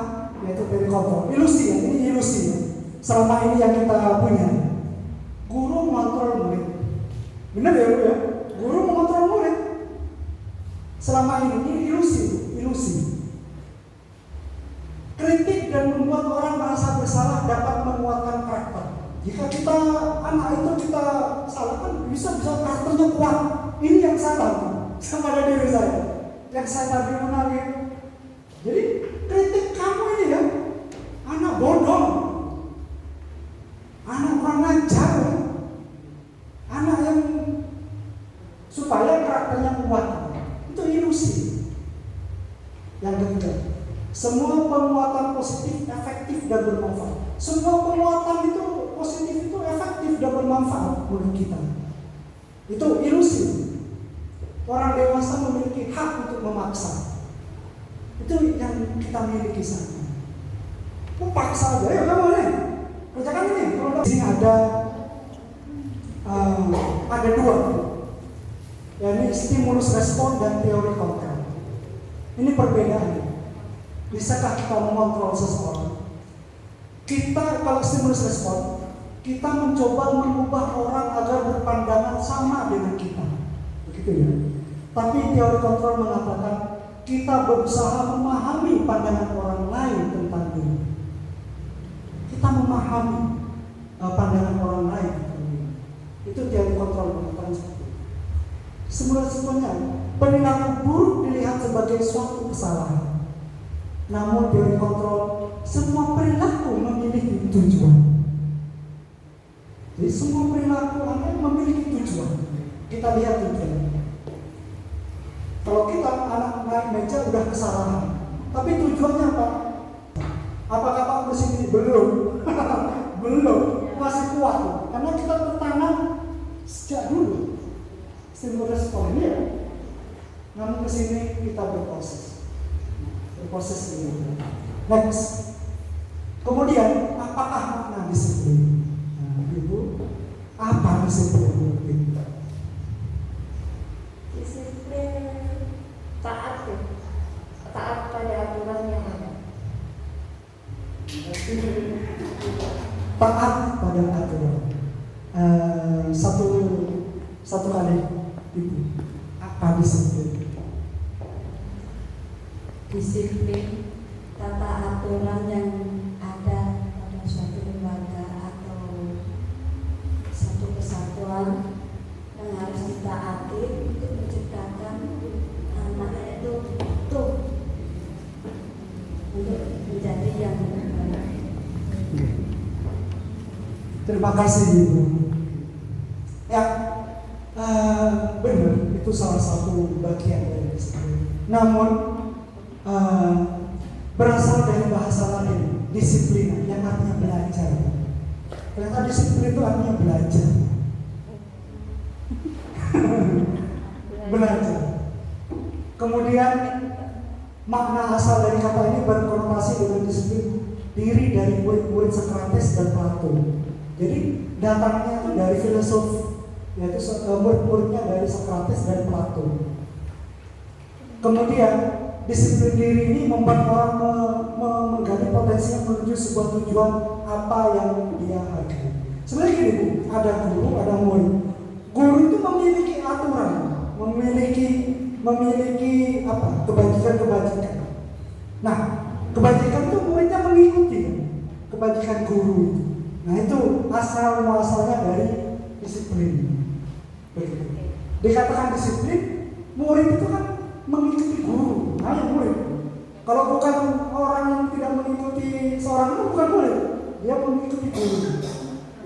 yaitu dari kontrol. Ilusi ya, ini ilusi ya. Selama ini yang kita punya, guru mengontrol murid. Benar ya, Bu ya? Guru mengontrol murid. Selama ini ilusi, ilusi. Kritik dan membuat orang merasa bersalah dapat menguatkan karakter. Jika kita anak itu kita salahkan, bisa karakternya kuat. Ini yang salah sama ada diri saya. Yang saya tadi menangis. Jadi kritik kamu ini ya, anak bodoh, anak kurang ajar, anak yang supaya karakternya kuat. Itu ilusi. Yang ketiga, semua penguatan positif efektif dan bermanfaat. Semua penguatan itu positif itu efektif dan bermanfaat menurut kita. Itu ilusi. Orang dewasa memiliki hak untuk memaksa. Itu yang kita miliki sana. Paksa aja, ya kamu nih. Kerjakan ini. Kalau di sini ada dua. Yakni stimulus respon dan teori kontrol. Ini perbedaannya. Bisakah kita mengontrol seseorang? Kita kalau stimulus respon, kita mencoba mengubah orang agar berpandangan sama dengan kita. Begitu ya. Tapi teori kontrol mengatakan kita berusaha memahami pandangan orang lain tentang diri. Kita memahami pandangan orang lain tentang diri. Itu teori kontrol mengatakan seperti itu. Sebenarnya perilaku buruk dilihat sebagai suatu kesalahan. Namun teori kontrol semua perilaku memiliki tujuan. Jadi semua perilaku Anda memiliki tujuan. Kita lihat tujuan. Kalau kita anak naik meja udah kesalahan. Tapi tujuannya apa? Apakah Pak di sini? Belum. Belum. Masih kuat. Karena kita tertanam sejak dulu. Stimulus sekolah ini ya. Namun kesini kita berproses. Berproses ini. Next. Kemudian, apakah makna disiplin? Nah, Ibu, apa disiplin? Disiplin taat ya, taat pada aturan yang ada. Taat pada aturan. Satu kali, Ibu. Apa disiplin? Disiplin tata aturan yang ada pada suatu lembaga atau satu kesatuan yang harus ditaati untuk menciptakan anak itu utuh untuk menjadi yang terbaik. Terima kasih Ibu. Ya, benar, itu salah satu bagian dari disiplin. Namun berasal dari bahasa Latin, disiplin yang artinya belajar. Ternyata disiplin itu artinya belajar. Belajar. Kemudian makna asal dari kata ini berkonotasi dengan disiplin diri dari murid-murid Sokrates dan Plato. Jadi datangnya itu dari filosof, yaitu murid-muridnya dari Sokrates dan Plato. Kemudian disiplin diri ini membuat orang menggali potensinya menuju sebuah tujuan apa yang dia hargai. Sebenarnya gini Bu, ada guru, ada murid. Guru itu memiliki aturan, memiliki apa? Kebajikan. Nah, kebajikan itu muridnya mengikuti kebajikan guru itu. Nah, itu asal muasalnya dari disiplin. Begitu. Dikatakan disiplin, murid itu kan mengikuti guru. Nah, yang murid. Kalau bukan orang yang tidak mengikuti seorang itu bukan murid, dia mengikuti guru.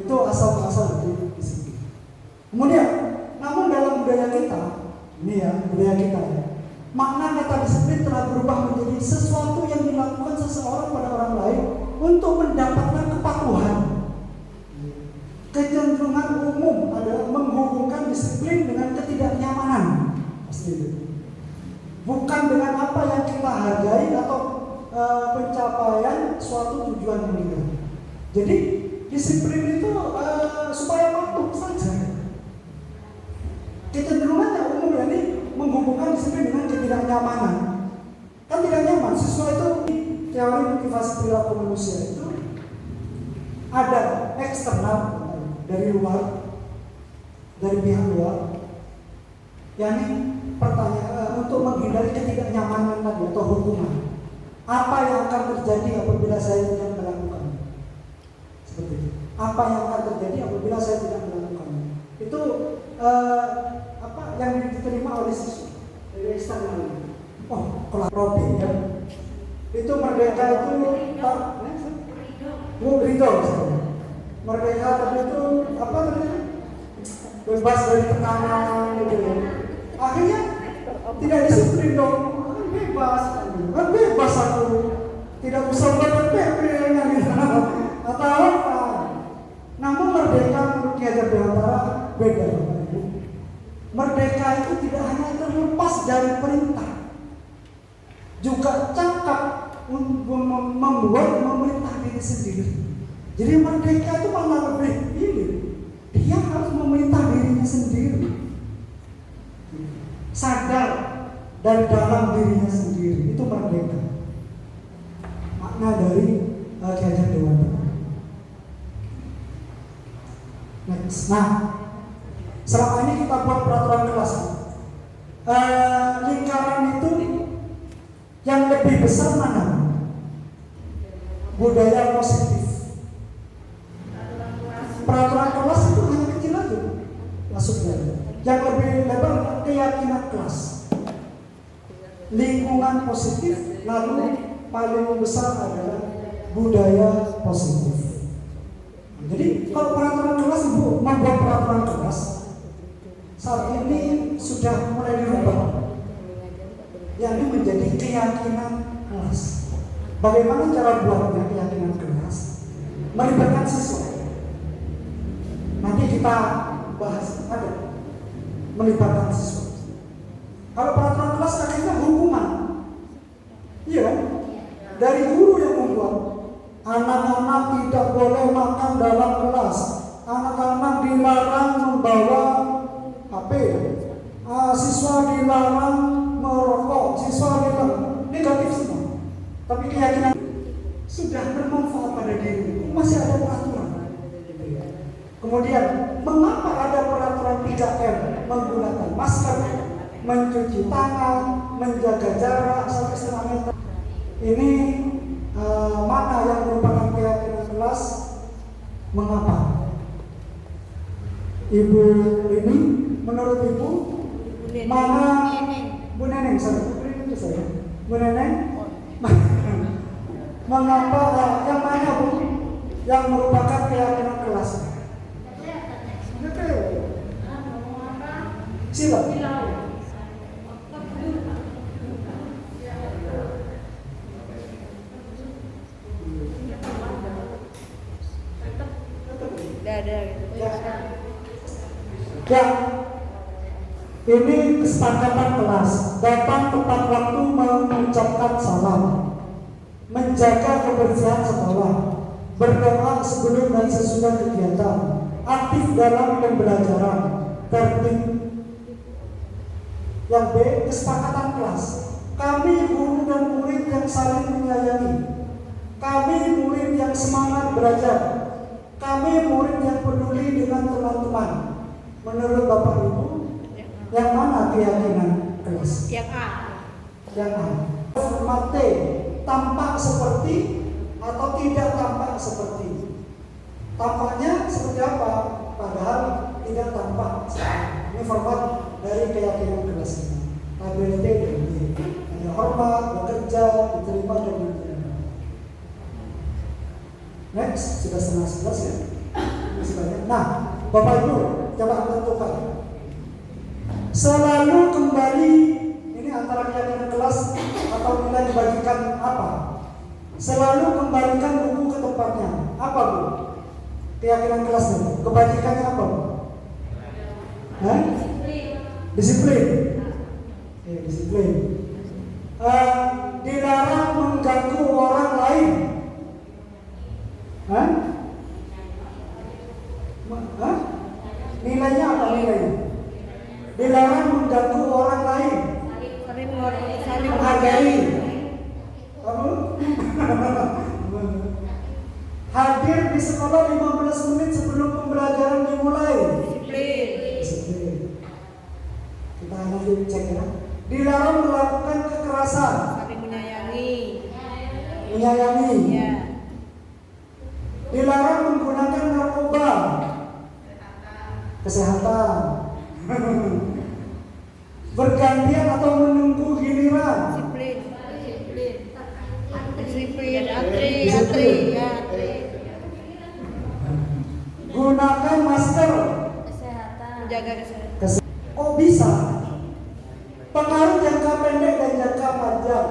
Itu asal muasal dari disiplin. Kemudian, namun dalam budaya kita, ini ya budaya kita ya, makna kata disiplin telah berubah menjadi sesuatu yang dilakukan seseorang pada orang lain untuk mendapatkan kepatuhan. Kecenderungan umum adalah menghubungkan disiplin dengan ketidaknyamanan. Pasti itu. Bukan dengan apa yang kita hargai atau pencapaian suatu tujuan meninggal. Jadi disiplin itu supaya patuh saja. Kecenderungannya umum ini menghubungkan disiplin dengan ketidaknyamanan. Kan tidak nyaman. Siswa itu teori motivasi perilaku manusia itu ada eksternal dari luar, dari pihak luar, yakni pertanyaan untuk menghindari ketidaknyamanan tadi atau hukuman. Apa yang akan terjadi apabila saya tidak melakukan? Seperti itu. Apa yang akan terjadi apabila saya tidak melakukan? Itu apa yang diterima oleh siswa dari eksternal. Oh, kalau Robi ya, itu merdeka itu ridho. Merdeka tadi itu apa namanya? Bebas dari tekanan gitu ya. Akhirnya tidak disiplin dong, kan bebas aku, tidak usah buat PP gitu, atau apa. Namun merdeka menurut Ki Hajar Dewantara beda. Merdeka itu tidak hanya terlepas dari perintah, juga cakap membuat memerintah diri sendiri. Jadi merdeka itu malah lebih pilih, dia harus memerintah dirinya sendiri, sadar dari dalam dirinya sendiri. Itu merdeka. Makna dari Ki Hajar Dewantara. Nah, selama ini kita buat peraturan kelas. Lingkaran itu yang lebih besar mana? Budaya positif. Peraturan kelas itu hanya kecil aja masuknya. Yang lebih lebar keyakinan kelas. Lingkungan positif, lalu paling besar adalah budaya positif. Jadi kalau peraturan kelas Ibu membuat peraturan kelas saat ini sudah mulai dirubah. yang ini menjadi keyakinan kelas. Bagaimana cara buatnya keyakinan kelas? Melibatkan siswa. Nanti kita bahas, ada melibatkan siswa. Kalau peraturan kelas akhirnya hukuman, iya kan? Dari guru yang membuat anak-anak tidak boleh makan dalam kelas, anak-anak dilarang membawa HP, siswa dilarang merokok, siswa dilarang, negatif semua. Tapi keyakinan sudah bermanfaat pada diri, masih ada peraturan. Kemudian, mengapa ada peraturan 3M? Menggunakan masker, mencuci tangan, menjaga jarak sampai setengah meter. Ini mana yang merupakan keyakinan kelas? Mengapa? Ibu ini, menurut ibu, mana Bu Neneng? Bu Neneng? Mengapa? Yang mana Bu? Yang merupakan keyakinan kelas? Sila. Ya, ini kesepakatan kelas. Datang tepat waktu mengucapkan salam, menjaga kebersihan sekolah, berdoa sebelum dan sesudah kegiatan, aktif dalam pembelajaran, tertib. Yang B, kesepakatan kelas. Kami guru dan murid yang saling menyayangi. Kami murid yang semangat belajar. Kami murid yang peduli dengan teman-teman. Menurut Bapak Ibu, yang mana keyakinan kelas? Yang A. Yang A. Format T, tampak seperti atau tidak tampak seperti. Tampaknya seperti apa? Padahal tidak tampak. Ini format dari keyakinan kelas ini. Tabel T dan D. Ada hormat, bekerja, diterima dan diterima. Next, sudah setengah 11 ya. Masih banyak. Nah, Bapak Ibu, coba tentukan. Selalu kembali, ini antara keyakinan kelas atau nilai dibagikan apa? Selalu kembalikan buku ke tempatnya. Apa Bu? Keyakinan kelasnya. Kebajikannya apa Bu? Disiplin. Disiplin. Dilarang mengganggu orang lain. Nilainya apa nilainya? Dilarang mengganggu orang lain. Saling menghargai. Kamu? Hadir di sekolah 15 menit sebelum pembelajaran dimulai. Disiplin. Kita nanti cek ya. Dilarang melakukan kekerasan. Saling menyayangi. Ya. Dilarang menggunakan narkoba. Kesehatan. Bergantian atau menunggu giliran. Disiplin. Antri. Gunakan masker. Kesehatan. Menjaga kesehatan. Kok bisa? Pengaruh jangka pendek dan jangka panjang.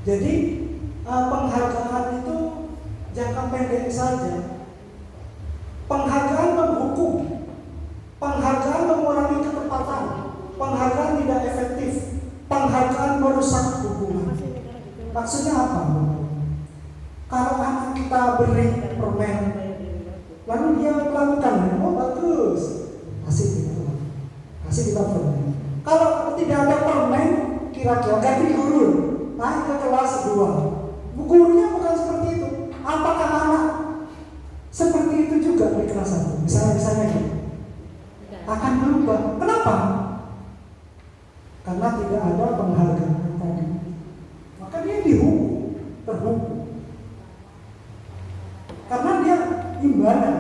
Jadi penghargaan itu jangka pendek saja. Penghargaan menghukum. Penghargaan mengurangi ketepatan. Penghargaan tidak efektif. Penghargaan merusak hubungan. Maksudnya apa? Kalau anak kita beri permen, lalu dia melakukan, oh bagus, kasih kita permen. Kalau tidak ada permen, kira-kira ganti guru, naik ke kelas 2. Gurunya bukan seperti itu. Apakah anak seperti itu juga di kelas 1? Misalnya gitu. Akan berubah. Kenapa? Karena tidak ada penghargaan tadi. Maka dia terhukum. Karena dia imbalan.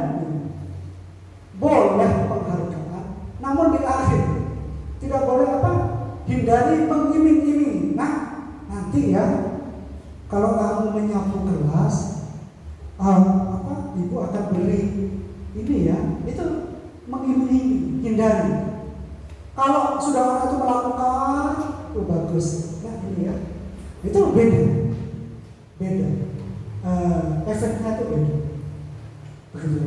Boleh penghargaan, namun di akhir tidak boleh hindari mengiming-iming. Nah, nanti ya kalau kamu menyapu kelas, ibu akan beri ini ya, itu mengiming-iming, hindari. Kalau sudah anak itu melakukan, bagus. Nah ini ya, itu beda. Efeknya itu beda. Begitu.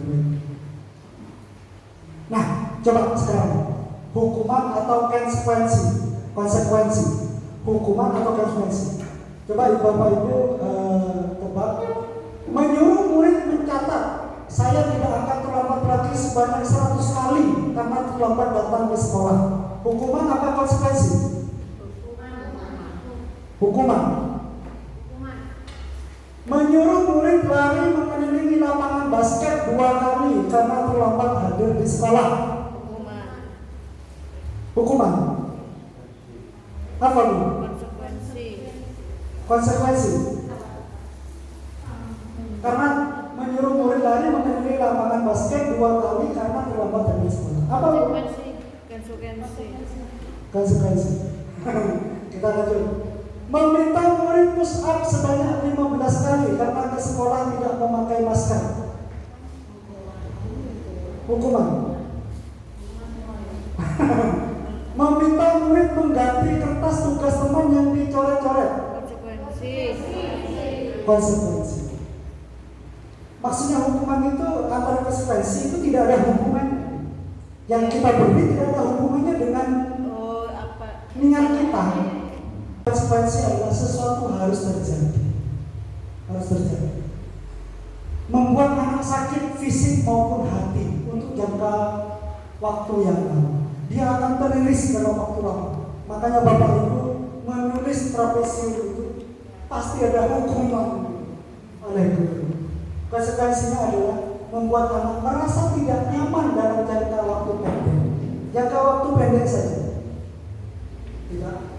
Nah, coba sekarang hukuman atau konsekuensi. Hukuman atau konsekuensi. Coba Bapak Ibu tebak. Menyuruh murid mencatat, saya tidak akan terlambat lagi sebanyak 100 kali karena terlambat datang ke sekolah. Hukuman apa konsekuensi? Hukuman. Menyuruh murid lari mengelilingi lapangan basket 2 kali karena terlambat hadir di sekolah. Hukuman. Apa bu? Konsekuensi. Karena menyuruh murid lari mengelilingi lapangan basket 2 kali karena terlambat hadir di sekolah. Apa bu? Konsekuensi. Kita lanjut. Meminta murid push up sebanyak 15 kali karena ke sekolah tidak memakai masker. Hukuman. Meminta murid mengganti kertas tugas teman yang dicoret-coret. Konsekuensi. Maksudnya hukuman itu antara konsekuensi itu tidak ada hubungannya. Yang kita beri tidak ada hubungannya dengan niat kita. Konsekuensi adalah sesuatu harus terjadi. Membuat anak sakit fisik maupun hati untuk jangka waktu yang lama. Dia akan teriris dalam waktu lama. Makanya Bapak Ibu menulis trapesium itu pasti ada hukuman oleh guru. Konsekuensinya adalah membuat anak merasa tidak nyaman dalam jangka waktu pendek. Jangka waktu pendek saja. Tidak.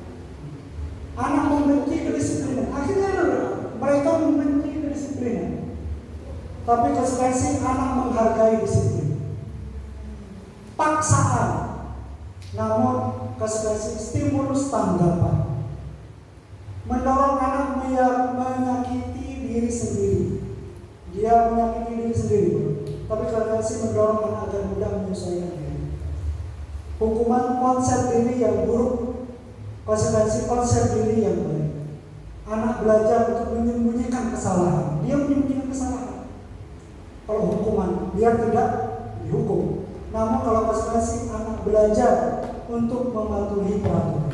Anak membenci kedisiplinan. Akhirnya mereka membenci kedisiplinan. Tapi konsekuensi anak menghargai disiplin. Paksaan. Namun konsekuensi stimulus tanggapan. Mendorong anak menyakiti diri sendiri. Dia menyakiti diri sendiri. Tapi konsekuensi mendorong anak agar mudah menyesuaikan diri. Hukuman konsep diri yang buruk. Konsekuensi konsep diri yang baik. Anak belajar untuk menyembunyikan kesalahan. Dia menyembunyikan kesalahan. Kalau hukuman, biar tidak dihukum. Namun kalau konsekuensi, anak belajar untuk mematuhi peraturan.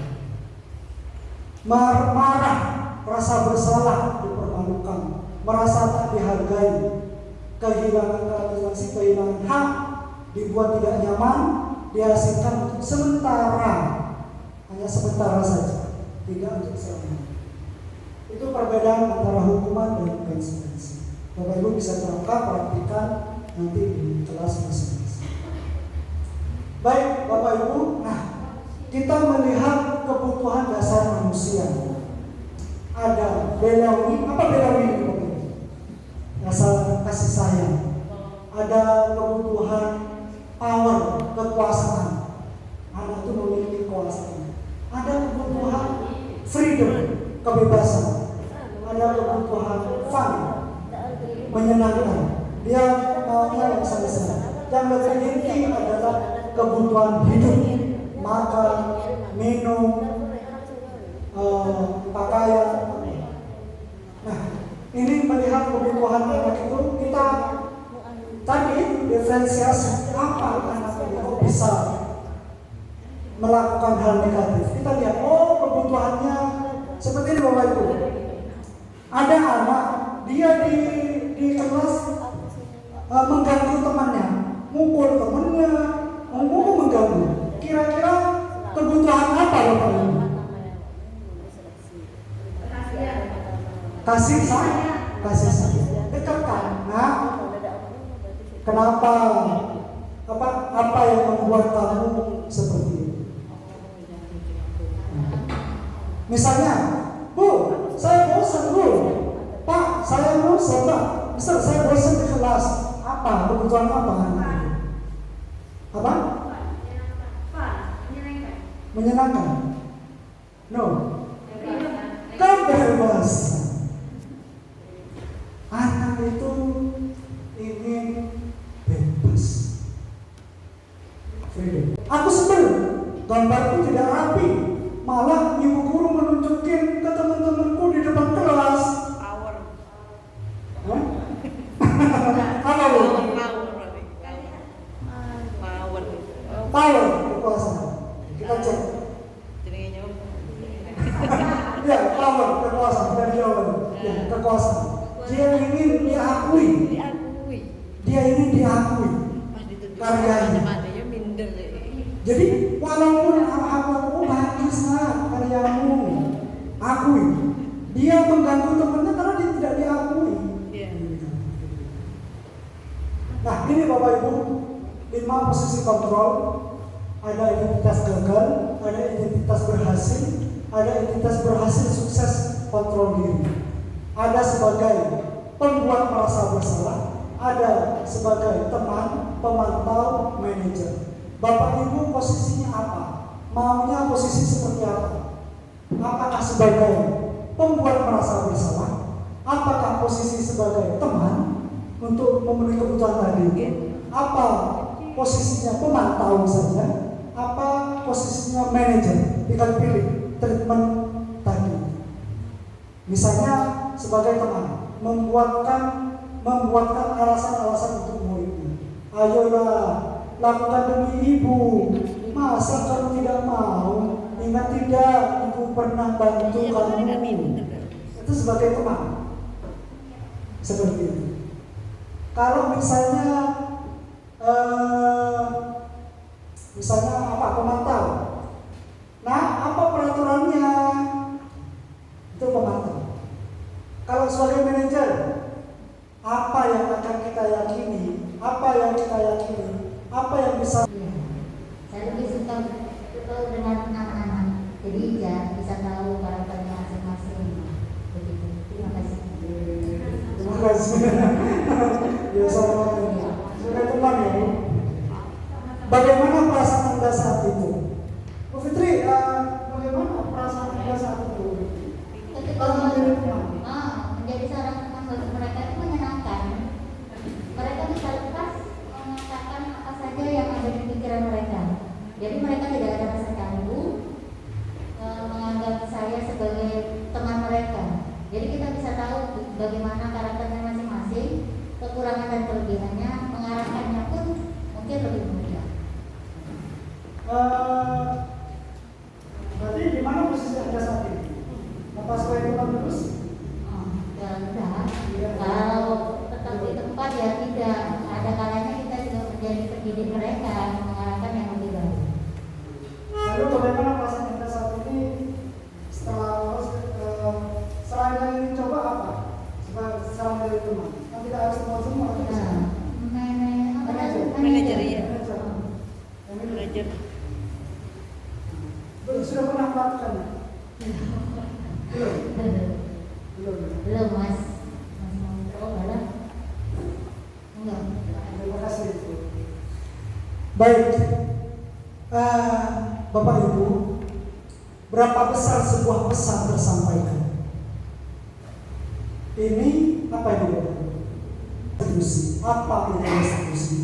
Marah, rasa bersalah, dipermalukan, merasa tak dihargai, kehilangan hak, dibuat tidak nyaman, dihasilkan untuk sementara. Hanya sementara saja, tidak untuk selamanya. Itu perbedaan antara hukuman dan konsekuensi. Bapak Ibu bisa terangkan, praktikan nanti di kelas masing-masing. Baik Bapak Ibu, nah kita melihat kebutuhan dasar manusia. Ada belawi, apa belawi ini Bapak Ibu? Dasar kasih sayang. Ada kebutuhan power, kekuasaan. Anak itu memiliki kekuasaan. Ada kebutuhan freedom, kebebasan. Ada kebutuhan fun, menyenangkan. Dia maunya yang selesai. Yang lebih inti adalah kebutuhan hidup, makan, minum, pakaian. Nah, ini melihat kebutuhan anak itu, kita tadi diferensiasi apa anak itu bisa melakukan hal negatif. Kita lihat, oh kebutuhannya seperti ini Bapak Ibu. Ada anak, dia di kelas mengganggu temannya, mukul temannya, mengganggu. Kira-kira kebutuhan apa Bapak Ibu? Kasih sayang, dekatkan. Nah, kenapa? Apa yang membuat kamu seperti ini? Misalnya, Bu, saya bosan Bu. Pak, saya bosan Pak. Misal saya bosan di kelas. Apa? Kebutuhan apa? Apa? Menyenangkan. No. Kebebasan. Anak itu ingin bebas. Freedom. Aku sebel gambar power, kekuasaan, bukan jawaban. Ya, kekuasaan. Dia ingin diakui. Dia ingin diakui karyanya. Jadi walaupun aku bagus lah karyamu, akui. Dia mengganggu temannya karena dia tidak diakui. Nah, ini Bapak Ibu, 5 posisi kontrol. Ada identitas gagal, ada identitas berhasil, ada identitas berhasil sukses kontrol diri. Ada sebagai pembuat merasa bersalah, ada sebagai teman, pemantau, manajer. Bapak Ibu posisinya apa? Maunya posisi seperti apa? Apakah sebagai pembuat merasa bersalah? Apakah posisi sebagai teman untuk memenuhi kebutuhan tadi? Apa posisinya pemantau saja? Apa posisinya manajer? Tinggal pilih treatment tadi. Misalnya sebagai teman, membuatkan alasan-alasan untuk muridnya. Ayolah, lakukan demi ibu. Masa kamu tidak mau? Ingat tidak, ibu pernah bantu kamu. Itu sebagai teman. Seperti itu. Kalau misalnya apa, pemantau. Nah, apa peraturannya? Itu pemantau. Kalau sebagai manajer, apa yang akan kita yakini? Apa yang kita yakini? Apa yang bisa? Saya lebih suka dengan anak-anak. Jadi ya bisa tahu karakternya masing-masing. Begitu. Terima kasih. Terima kasih. Ya, sebagai teman ya. Bagaimana perasaan Anda saat itu? Bu Fitri, bagaimana perasaan Anda saat itu? Ketika menjadi seorang teman bagi mereka itu menyenangkan. Mereka bisa lepas mengatakan apa saja yang ada di pikiran mereka. Jadi mereka tidak ada rasa canggung, menganggap saya sebagai teman mereka. Jadi kita bisa tahu bagaimana karakternya masing-masing, kekurangan dan kelebihannya, mengarahkannya pun mungkin lebih mudah. Berarti di mana posisi Anda saat ini? Apa sebagai teman terus? Ya enggak. Kalau tetap di tempat ya tidak. Ada kalanya kita juga menjadi pendidik mereka, mengarahkan yang lebih baik. Lalu bagaimana perasaan Anda saat ini setelah selain dari coba apa? Selain dari teman, kan tidak harus teman semua. Manajer ya. Manajer. Sudah pernah melakukan? Belum mas. Oh enggak. Terima kasih. Baik, Bapak Ibu, berapa besar sebuah pesan tersampaikan? Ini apa itu Bapak? Restitusi. Apa itu restitusi?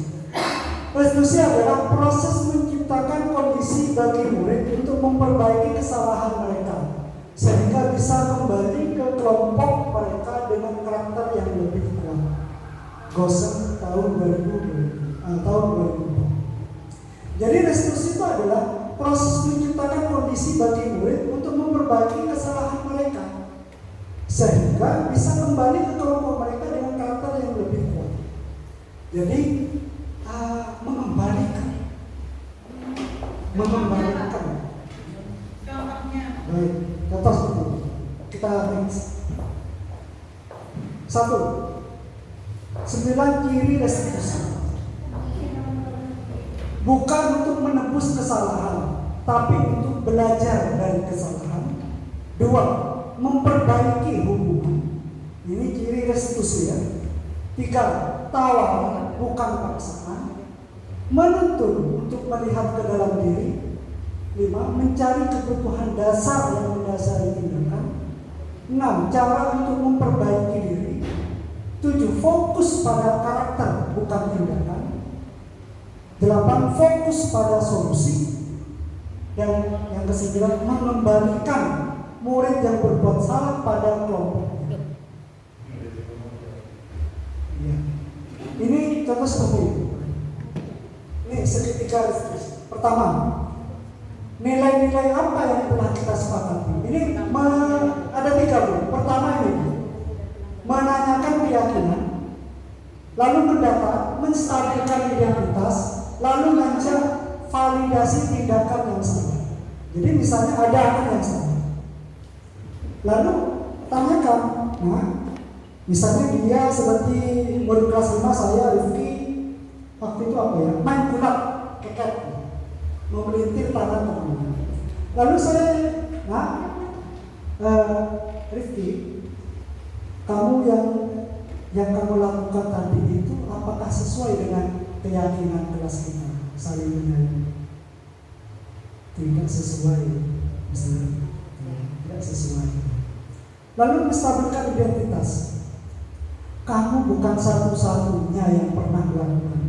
Restitusi adalah proses menciptakan kondisi bagi murid untuk memperbaiki kesalahan mereka sehingga bisa kembali ke kelompok mereka dengan karakter yang lebih kuat. Gosen tahun 2004. Jadi restitusi itu adalah proses menciptakan kondisi bagi murid untuk memperbaiki kesalahan mereka sehingga bisa kembali ke kelompok mereka dengan karakter yang lebih kuat. Jadi mengembalikan. Baik, contoh seperti ini. Kita next. 1. 9 ciri restitusi. Bukan untuk menebus kesalahan, tapi untuk belajar dari kesalahan. 2. Memperbaiki hubungan. Ini ciri restitusi ya. 3. Tawaran, bukan paksaan. Menuntun untuk melihat ke dalam diri. 5. Mencari kebutuhan dasar yang mendasari tindakan. 6. Cara untuk memperbaiki diri. 7. Fokus pada karakter bukan tindakan. 8. Fokus pada solusi. Dan yang ke-9, mengembalikan murid yang berbuat salah pada kelompoknya. Ya. Ini contoh seperti itu. Ini segitiga restitusi. Pertama, nilai-nilai apa yang telah kita sepakati? Ini ada lalu mendata, menstabilkan identitas, lalu ngajak validasi tindakan yang salah. Jadi misalnya ada anak yang salah, lalu tanyakan, nah misalnya dia seperti murid kelas 5 saya, Rifki, waktu itu apa ya, main bola keket, mau melintir tangan teman. Lalu saya, nah Rifki, kamu yang kamu lakukan tadi itu apakah sesuai dengan keyakinan kelas kita? Saling menyayangi. Tidak sesuai, misalnya, tidak sesuai. Lalu menstabilkan identitas. Kamu bukan satu-satunya yang pernah melakukan.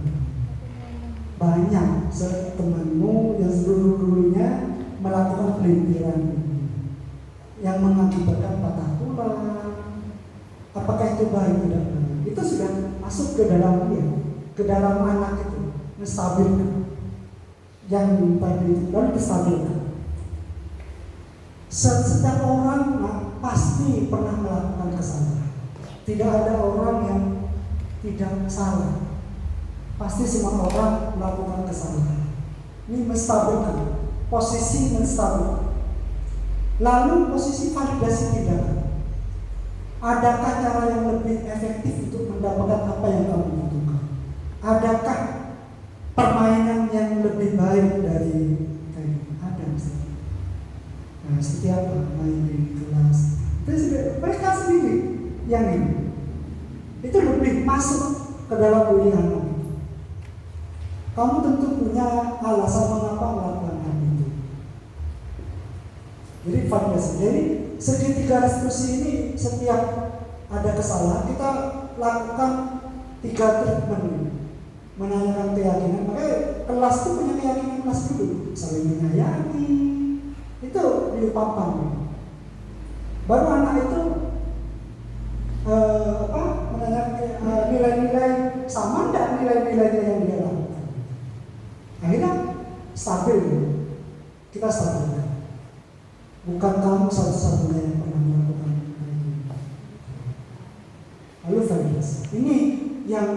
Banyak temanmu yang dulu-dulunya melakukan pelintiran ini, yang mengakibatkan patah tulang. Apakah itu baik? Tidak baik. Itu sudah masuk ke dalam dia, ke dalam anak itu, menstabilkan. Yang tadi itu lalu distabilkan. Setiap orang pasti pernah melakukan kesalahan. Tidak ada orang yang tidak salah. Pasti semua orang melakukan kesalahan. Ini menstabilkan, posisi menstabilkan. Lalu posisi validasi tindakan. Adakah cara yang lebih efektif untuk mendapatkan apa yang kamu butuhkan? Adakah permainan yang lebih baik dari ada misalnya? Nah, setiap main di kelas, mereka sendiri yang ini itu lebih masuk ke dalam diri anak. Kamu tentu punya alasan mengapa melakukan hal itu. Jadi validasi. Jadi segitiga restitusi ini setiap ada kesalahan kita lakukan 3 treatment, menanyakan keyakinan. Makanya kelas itu punya keyakinan kelas dulu, saling menyayangi, itu dipapan. Baru anak itu menanyakan nilai-nilai sama enggak nilai-nilainya yang dia lakukan. Akhirnya stabil, kita stabilkan. Bukan kamu satu-satunya yang pernah melakukan ini. Lalu validasi. Ini yang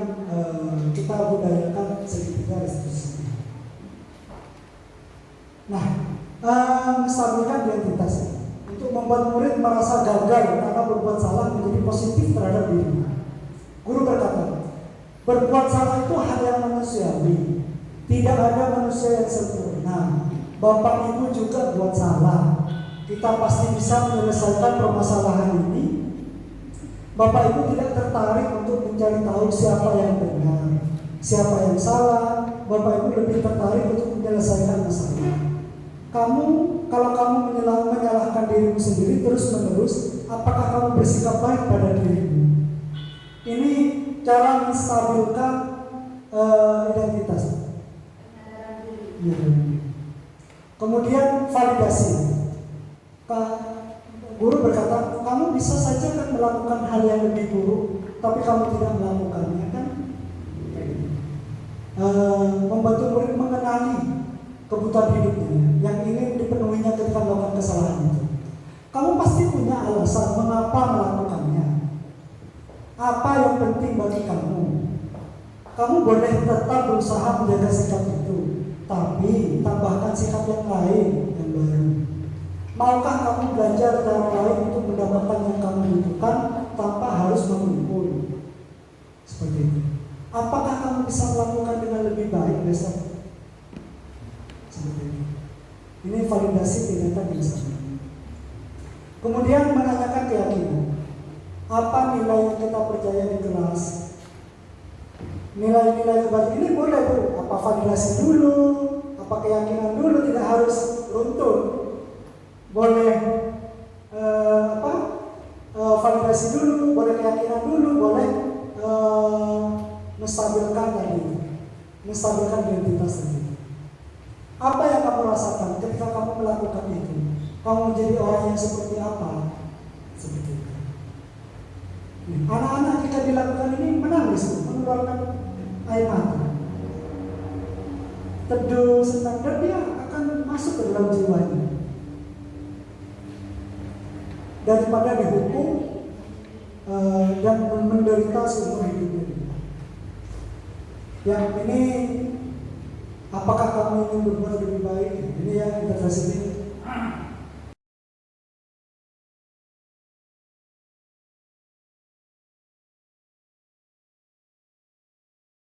kita budayakan segitiga restitusi. Nah, menstabilkan identitas untuk membuat murid merasa gagal karena berbuat salah menjadi positif terhadap dirinya. Guru berkata, berbuat salah itu hal yang manusiawi. Tidak ada manusia yang sempurna. Bapak ibu juga buat salah. Kita pasti bisa menyelesaikan permasalahan ini. Bapak ibu tidak tertarik untuk mencari tahu siapa yang benar, siapa yang salah. Bapak ibu lebih tertarik untuk menyelesaikan masalah. Kalau kamu menyalahkan dirimu sendiri terus-menerus, apakah kamu bersikap baik pada dirimu? Ini cara menstabilkan identitas. Ya. Kemudian validasi. Guru berkata, kamu bisa saja kan melakukan hal yang lebih buruk, tapi kamu tidak melakukannya kan? Membantu murid mengenali kebutuhan hidupnya yang ingin dipenuhinya ketika melakukan kesalahan itu. Kamu pasti punya alasan mengapa melakukannya. Apa yang penting bagi kamu? Kamu boleh tetap berusaha menjaga sikap itu, tapi tambahkan sikap yang lain yang baru. Maukah kamu belajar cara lain untuk mendapatkan yang kamu butuhkan tanpa harus mengumpul? Seperti itu. Apakah kamu bisa melakukan dengan lebih baik besok? Seperti itu. Ini validasi tindakan yang sama. Kemudian menanyakan keyakinan. Apa nilai yang kita percaya di kelas? Nilai-nilai kebajikan ini boleh tuh. Apa validasi dulu? Apa keyakinan dulu? Tidak harus runtun. Boleh validasi dulu, boleh keyakinan dulu, boleh menstabilkan tadi, menstabilkan identitas tadi. Apa yang kamu rasakan ketika kamu melakukan itu? Kamu menjadi orang yang seperti apa? Seperti itu. Anak-anak kita dilakukan ini menangis, mengeluarkan air mata, teduh, senang, dan dia akan masuk ke dalam jiwanya. Daripada dihukum dan menderita seumur hidupnya. Yang ini, apakah kamu ingin berbuat lebih baik? Ini ya intervensi ini.